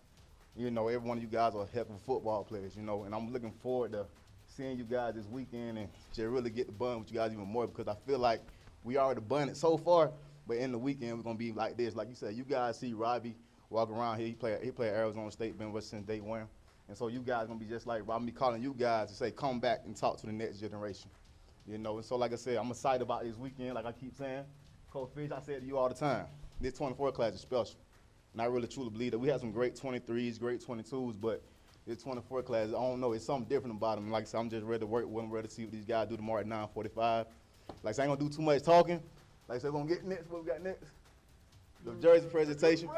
You know, every one of you guys are heck of football players, you know, and I'm looking forward to seeing you guys this weekend and just really get the bond with you guys even more, because I feel like we already bonded so far, but in the weekend we're gonna be like this. Like you said, you guys see Robbie walk around here. He played at Arizona State, been with us since day one, and so you guys gonna be just like Robbie, calling you guys to say, come back and talk to the next generation, you know. And so, like I said, I'm excited about this weekend. Like I keep saying, Coach Fish, I say it to you all the time, this 24 class is special, and I really truly believe that we have some great 23s, great 22s, but this 24 class, I don't know, it's something different about them. Like I said, I'm just ready to work with them, ready to see what these guys do tomorrow at 9:45. Like I said, I ain't gonna do too much talking. Like I said, we're gonna get next. What we got next? The jersey presentation.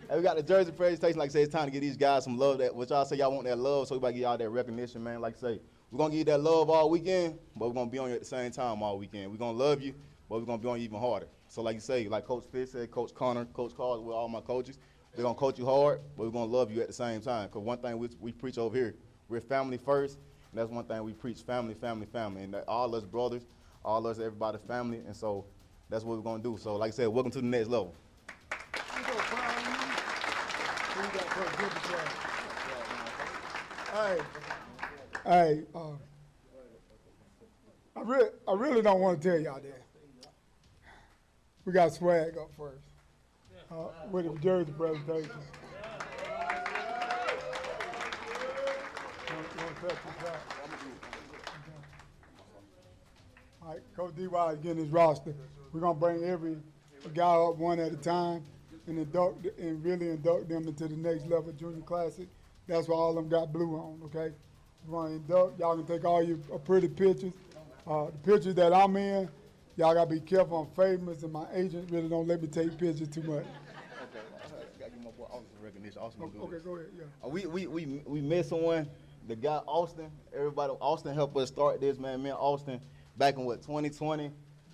And we got the jersey presentation. Like I said, it's time to give these guys some love. That what y'all say y'all want that love, so we about to give y'all that recognition, man. Like I say, we're gonna give you that love all weekend, but we're gonna be on you at the same time all weekend. We're gonna love you, but we're gonna be on you even harder. So like you say, like Coach Fish said, Coach Connor, Coach Carl, with all my coaches, we're gonna coach you hard, but we're gonna love you at the same time. Because one thing we preach over here, we're family first, and that's one thing we preach: family, family, family. And that all us brothers, all us, everybody's family, and so that's what we're gonna do. So like I said, welcome to the next level. Hey, I really don't want to tell y'all that. We got swag up first. With the jersey presentation. All right, Coach D.Y. is getting his roster. We're gonna bring every guy up one at a time and really induct them into the next level junior classic. That's why all of them got blue on, okay? We're gonna induct, y'all can take all your pretty pictures. The pictures that I'm in, y'all gotta be careful. I'm famous, and my agent really don't let me take pictures too much. Recognition. Austin Okay, go ahead. Yeah. We missed someone. The guy Austin. Austin helped us start this, man. Me and Austin back in 2020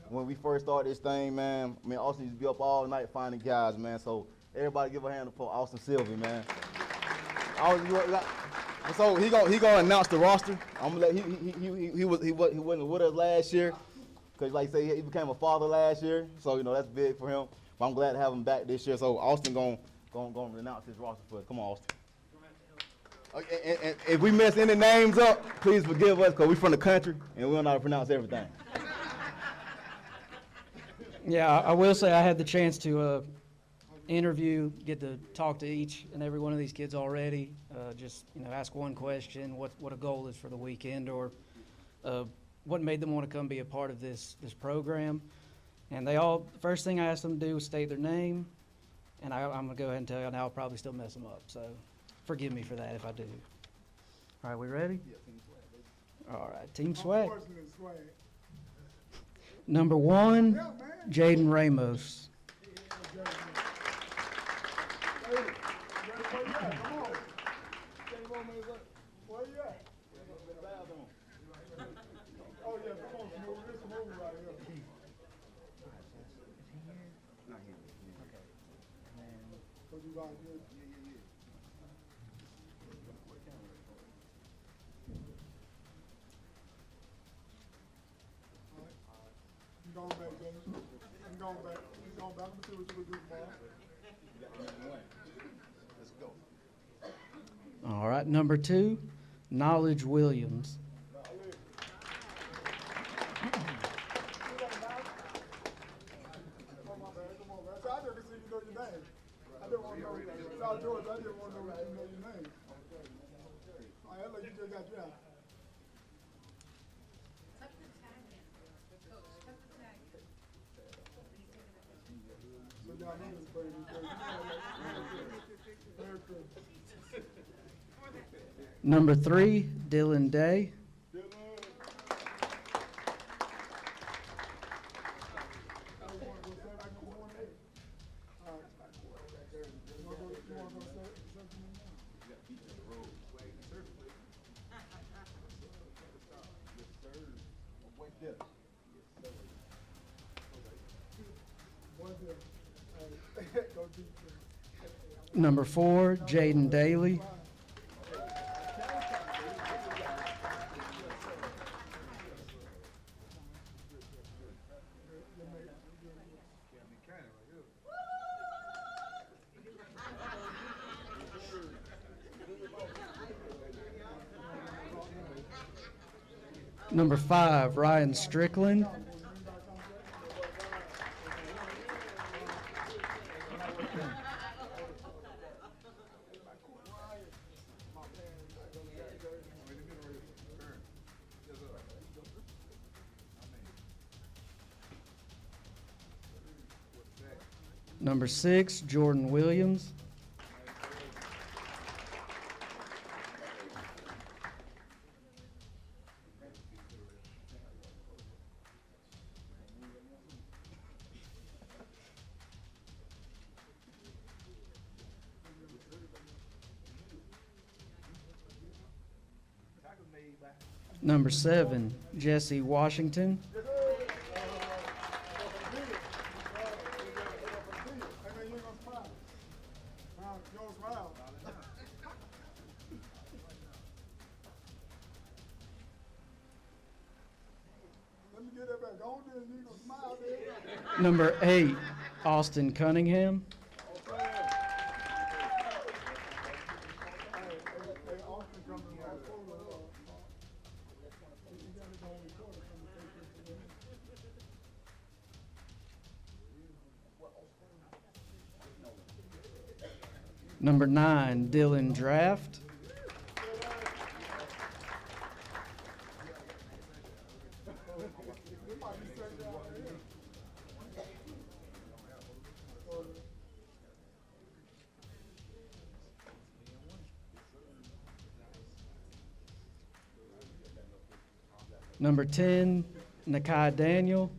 when we first started this thing, man. Me and Austin used to be up all night finding guys, man. So everybody give a hand for Austin Sylvie, man. So he gonna announce the roster. I'm gonna let he wasn't with us last year, cause like I say he became a father last year. So you know that's big for him. But I'm glad to have him back this year. So Austin gonna announce his roster for us. Come on, Austin. Okay, and if we mess any names up, please forgive us, because we from the country and we don't know how to pronounce everything. Yeah, I will say I had the chance to interview, get to talk to each and every one of these kids already. Just ask one question: what a goal is for the weekend, or what made them want to come be a part of this program. And first thing I asked them to do was state their name. And I'm going to go ahead and tell you now, I'll probably still mess them up. So forgive me for that if I do. All right, we ready? Yeah, Team Swag. All right, Team Swag. Number 1, Jaden Ramos. going back, Dennis. I'm going back. He's going back. I'm gonna see what you can do tomorrow. Let's go. All right, number 2, Knowledge Williams. Come on, man. Come on, man. So I just can see you know your name. I didn't want to know. South Georgia, I didn't want to know you know your name. All right, look, you just got drafted. Tuck the tag in. Coach, tuck the tag in. So y'all know this baby. Very cool. Number 3, Dylan Day. Number 4, Jaden Daly. Number 5, Ryan Strickland. Number 6, Jordan Williams. Number 7, Jesse Washington. Number 8, Austin Cunningham. Number 9, Dylan Draft. Number 10, Nakai Daniel.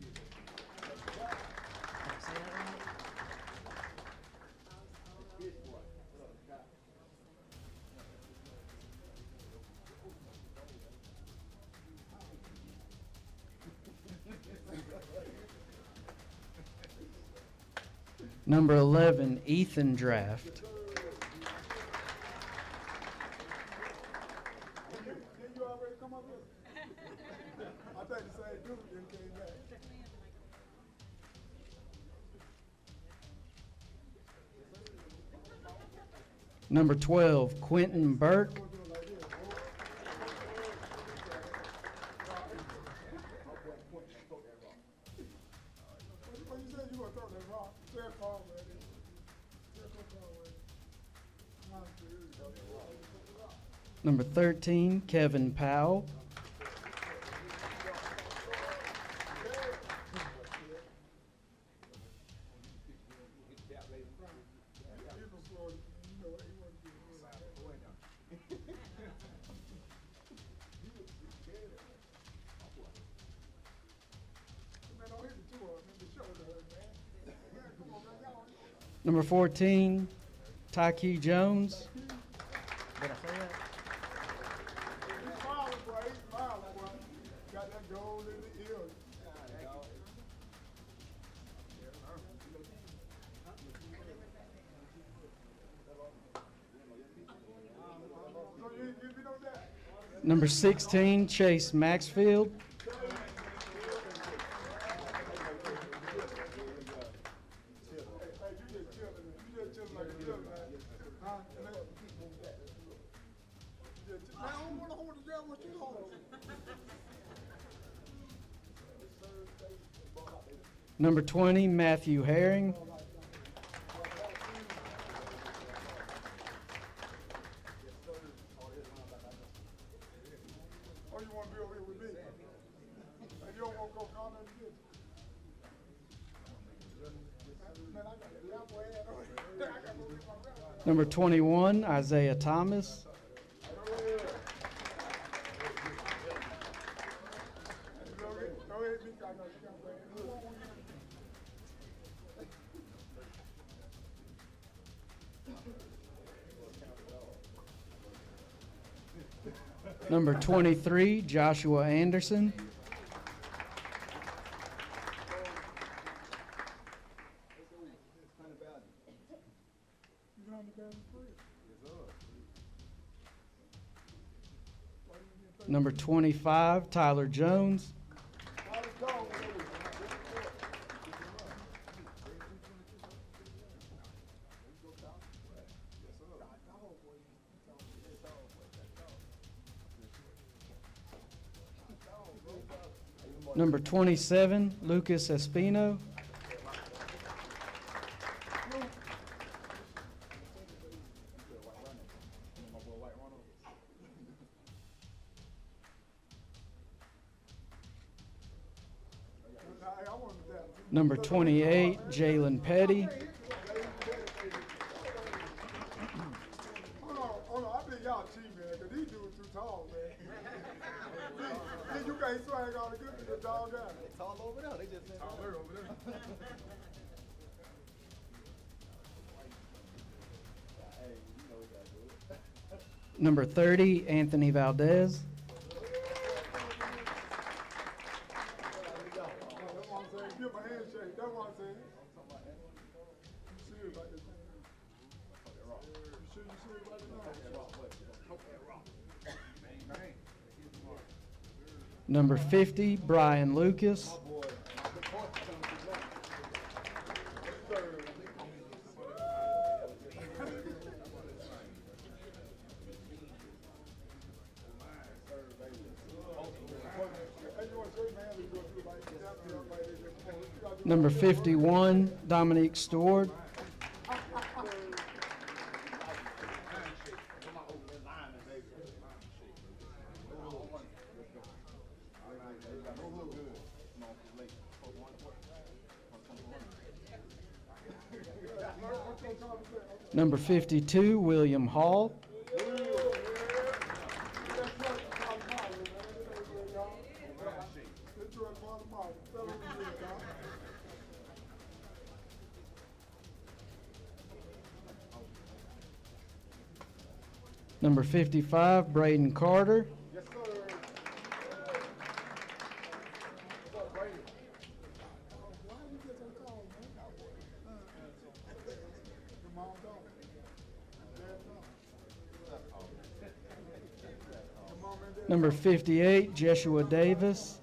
Number 11, Ethan Draft. Number 12, Quentin Burke. Number 13, Kevin Powell. Number 14, Tyke Jones. Did I say that? Number 16, Chase Maxfield. want to grab what you hold. Number 20, Matthew Herring. Oh, you want to be over here with me? And you don't want to go Connor and get Man, I got the apple head over here. I got to go get my grandma. Number 21, Isaiah Thomas. Go ahead, Nick. I know you got to Number 23, Joshua Anderson. Number 25, Tyler Jones. Number 27, Lucas Espino. Number 28, Jalen Petty. Hold on, I think y'all cheat, man, because these dudes too tall, man. See, you can't swag all the good to the tall guy. They tall over there. They just Taller over there. Number 30, Anthony Valdez. That's what I'm saying. Give him a handshake. That's what I'm saying. You serious about this? You sure you serious about this? Number 50, Brian Lucas. Number 51, Dominique Stord. Number 52, William Hall. Number 55, Braden Carter. Yes, sir. What's up, Brady? Why did you get so tall, man? Your mom don't. Your dad don't. Your mom and dad. Number 58, Jeshua Davis.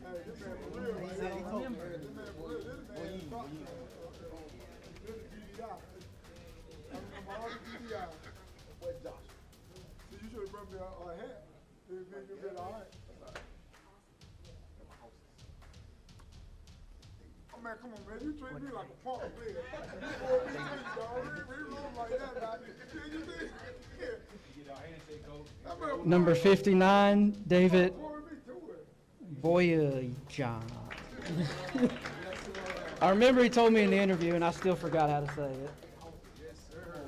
Hey, this man for real, right? This man for real. This man is fucking. This is GDI. I remember all the GDI. What Josh? So you should have brought me a hat. It would make you been all right. Oh man, come on, man. You treat me like a punk, man. You boy me too, dog. We roll like that, dog. You see? Yeah. Number 59, David Boyajan. I remember he told me in the interview, and I still forgot how to say it. Yes, sir.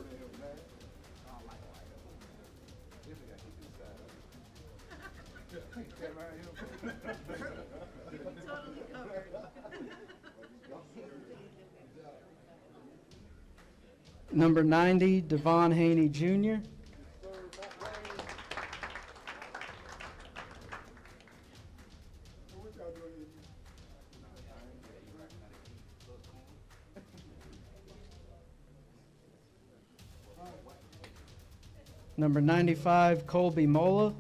Number 90, Devon Haney Jr. Number 95, Colby Mola.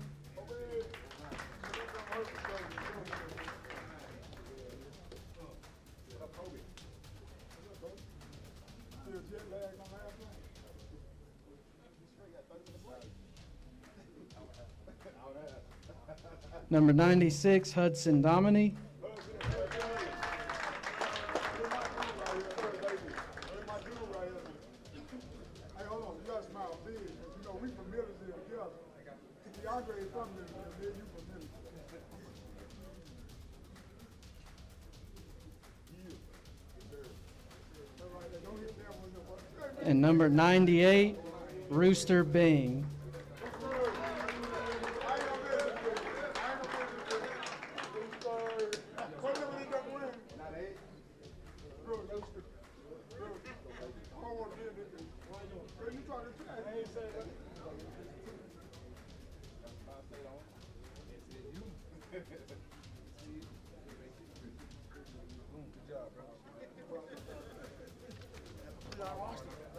Number 96, Hudson Dominy. Hey, hold on. You gotta smile big. 'Cause you know we from Millersville together. DeAndre is from Millersville. Me and you from Millersville. All right, don't hit that one. And number 98, Rooster Bing.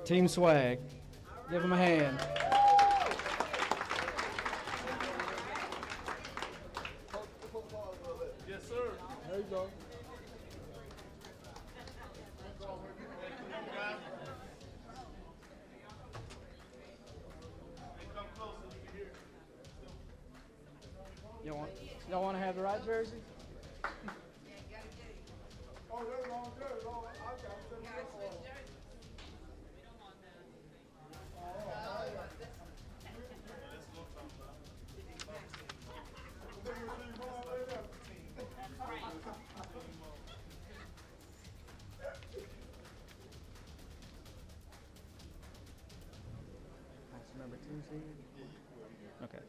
Team Swag. Give them a hand. Yes, sir. There you go. Y'all want to have the right jersey? Oh, that's wrong jersey. Oh, I got it. That's number 2 seed. Okay.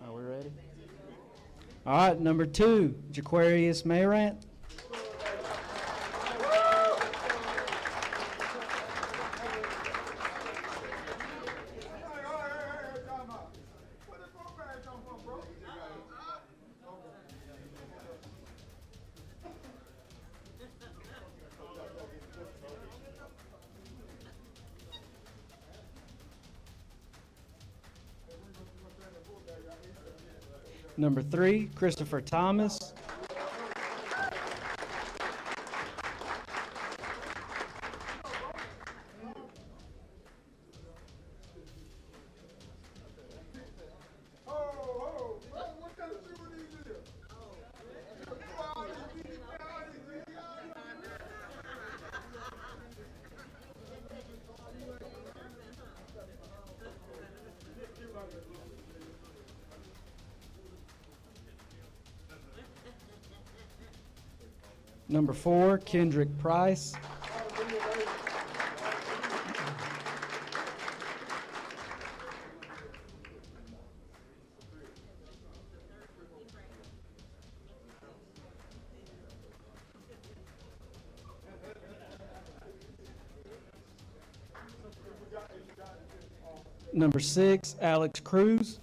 Are we ready? All right, number 2, Jaquarius Mayrant. Number 3, Christopher Thomas. Number 4, Kendrick Price. Number 6, Alex Cruz.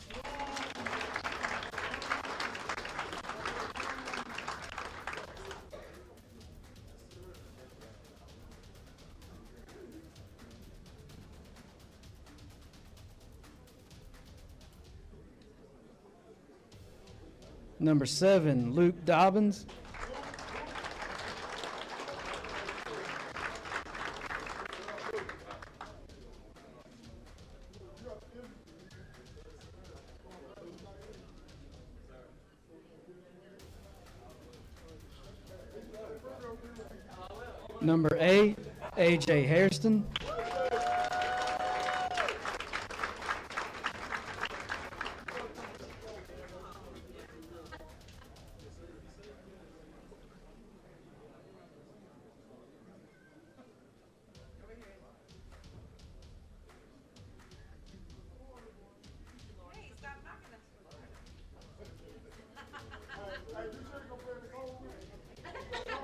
Number 7, Luke Dobbins. Number 8, A.J. Hairston.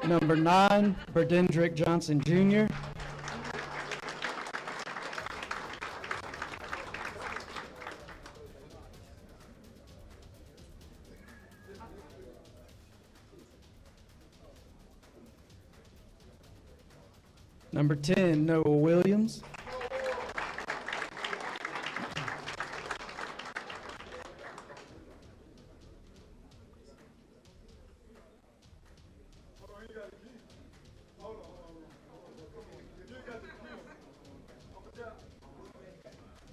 Number 9, Berdendrick Johnson Jr. Number 10, Noah Williams.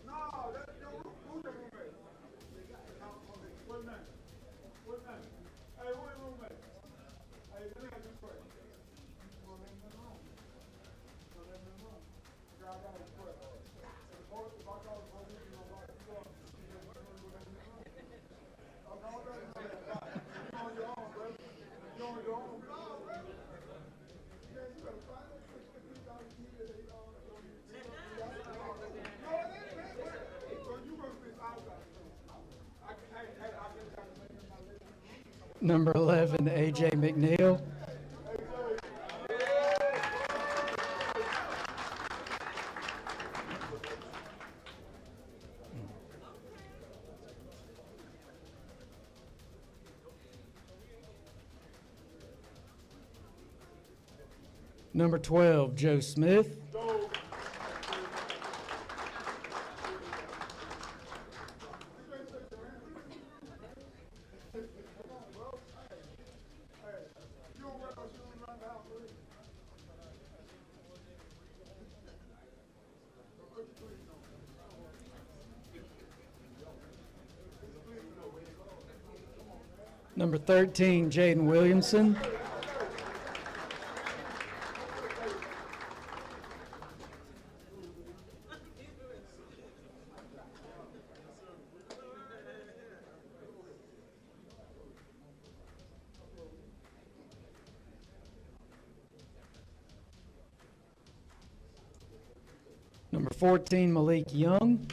No, that's your who's your roommate? What's his name? Number 11, A.J. McNeil. Number 12, Joe Smith. Number 13, Jaden Williamson. Number 14, Malik Young.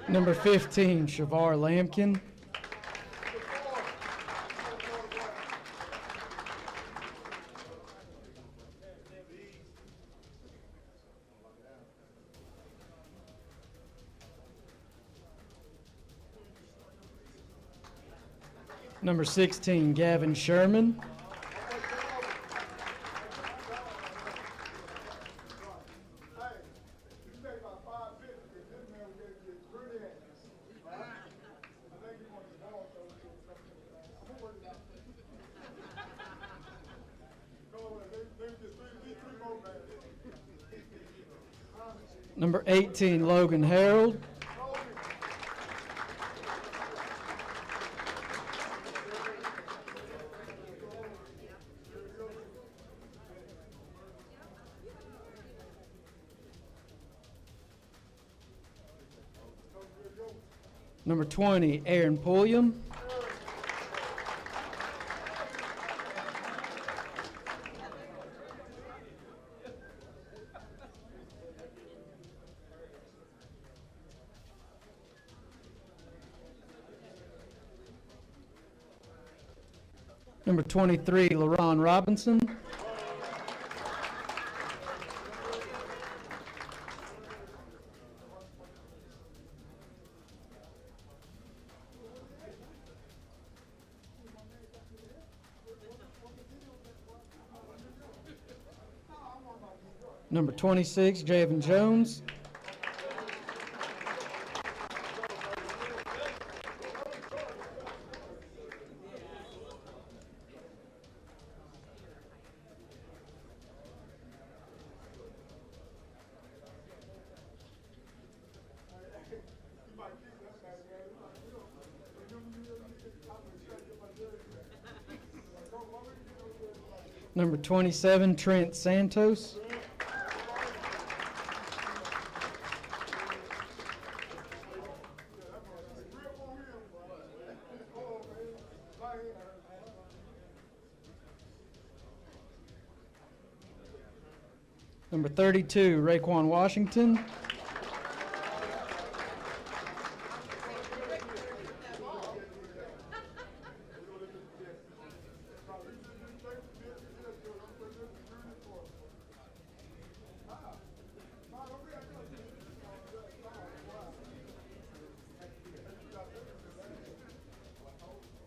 Number 15, Shavar Lampkin. Number 16, Gavin Sherman. Number 18, Logan Harold. Number 20, Aaron Pulliam. Number 23, LaRon Robinson. Number 26, Javen Jones. Number 27, Trent Santos. Number 32, Raekwon Washington.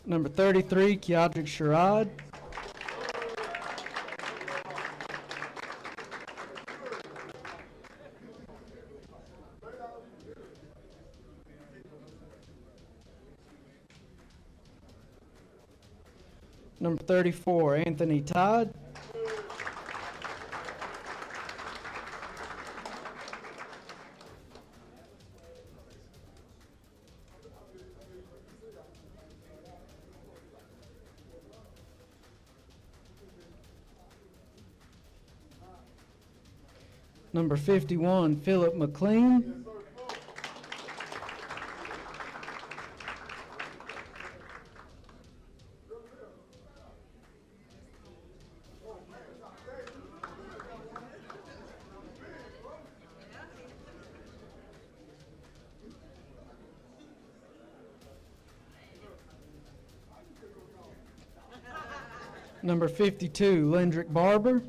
Number 33, Keodrick Sherrod. Number 34, Anthony Todd. Number 51, Philip McLean. Number 52, Lendrick Barber.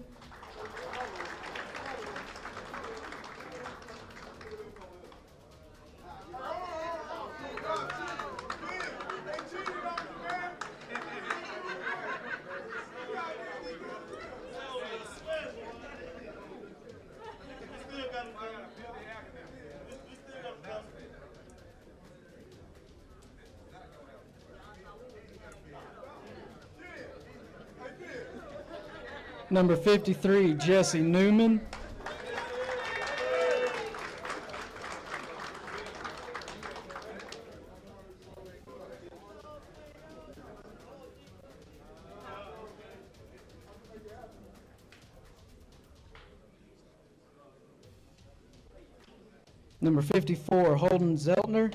Number 53, Jesse Newman. Number 54, Holden Zeltner.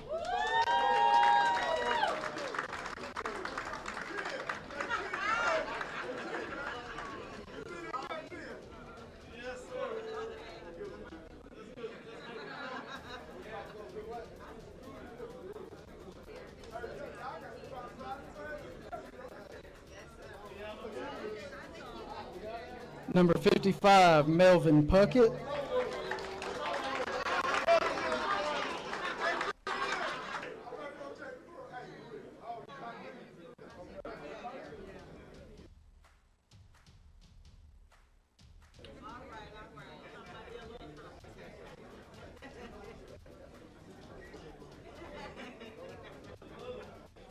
Number 55, Melvin Puckett.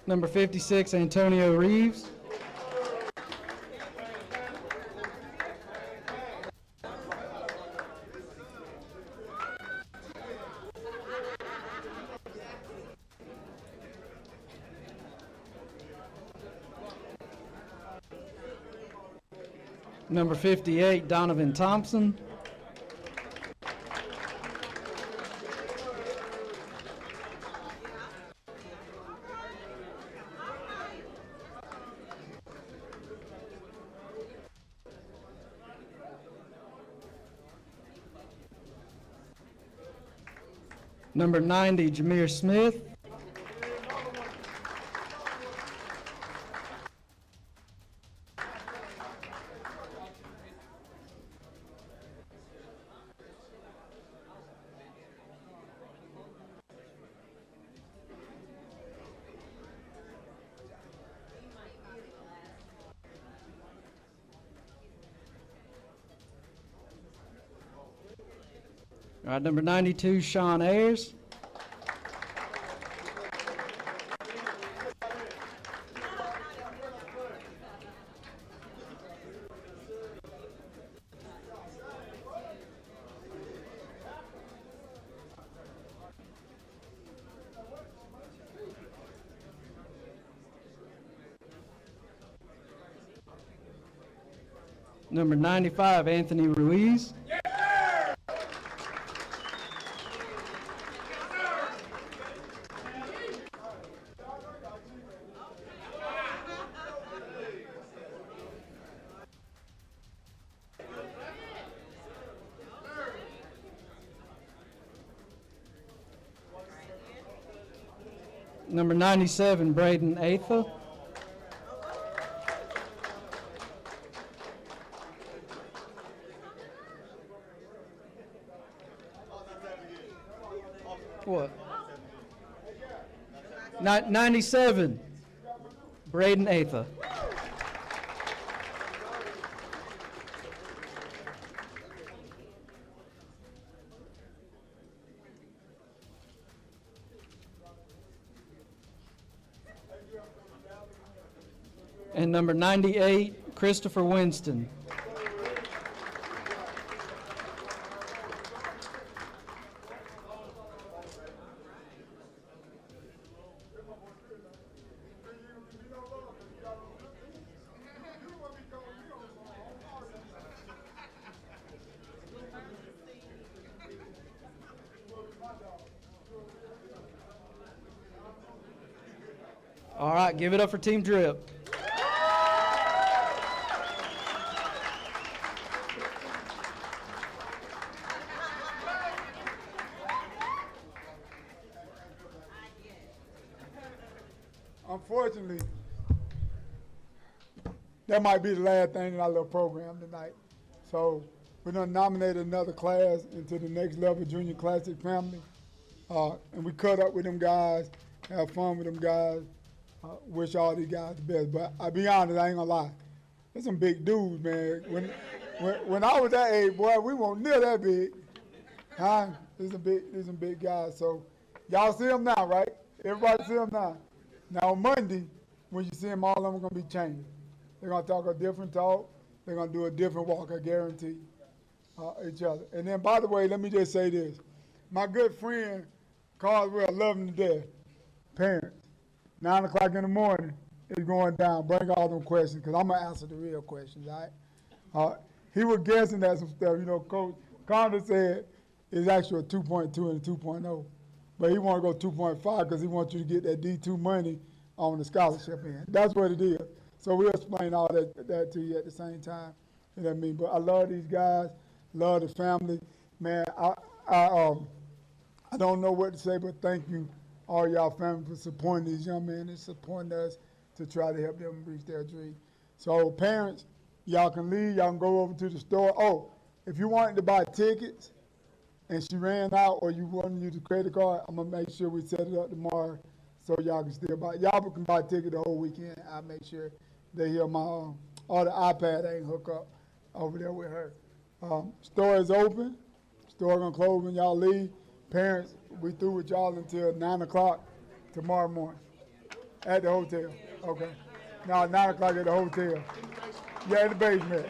Number 56, Antonio Reeves. Number 58, Donovan Thompson. Number 90, Jameer Smith. All right, number 92, Sean Ayers. Number 95, Anthony Ruiz. Number 97, Braden Atha. What? 97, Braden Atha. And number 98, Christopher Winston. All right, give it up for Team Drip. Unfortunately, that might be the last thing in our little program tonight. So we're going to nominate another class into the next level junior classic family. And we cut up with them guys, have fun with them guys, wish all these guys the best. But I'll be honest, I ain't going to lie. There's some big dudes, man. When I was that age, boy, we weren't near that big. Huh? There's some big guys. So y'all see them now, right? Everybody see them now. Now on Monday, when you see them, all of them are going to be changed. They're going to talk a different talk. They're going to do a different walk, I guarantee, each other. And then, by the way, let me just say this. My good friend, Caldwell, love him to death. Parents, 9 o'clock in the morning, it's going down. Bring all them questions, because I'm going to answer the real questions, all right? He was guessing at some stuff. You know, Coach Condon said it's actually a 2.2 and a 2.0. But he want to go 2.5 because he wants you to get that D2 money on the scholarship end. That's what it is. So we'll explain all that to you at the same time. You know what I mean? But I love these guys, love the family. Man, I don't know what to say, but thank you, all y'all family, for supporting these young men and supporting us to try to help them reach their dream. So parents, y'all can leave. Y'all can go over to the store. Oh, if you wanted to buy tickets, and she ran out, or you want to use a credit card, I'm going to make sure we set it up tomorrow so y'all can still buy. Y'all can buy a ticket the whole weekend. I'll make sure they hear my, or the iPad ain't hook up over there with her. Store is open. Store going to close when y'all leave. Parents, we through with y'all until 9 o'clock tomorrow morning at the hotel. Okay. Now, 9 o'clock at the hotel. Yeah, in the basement.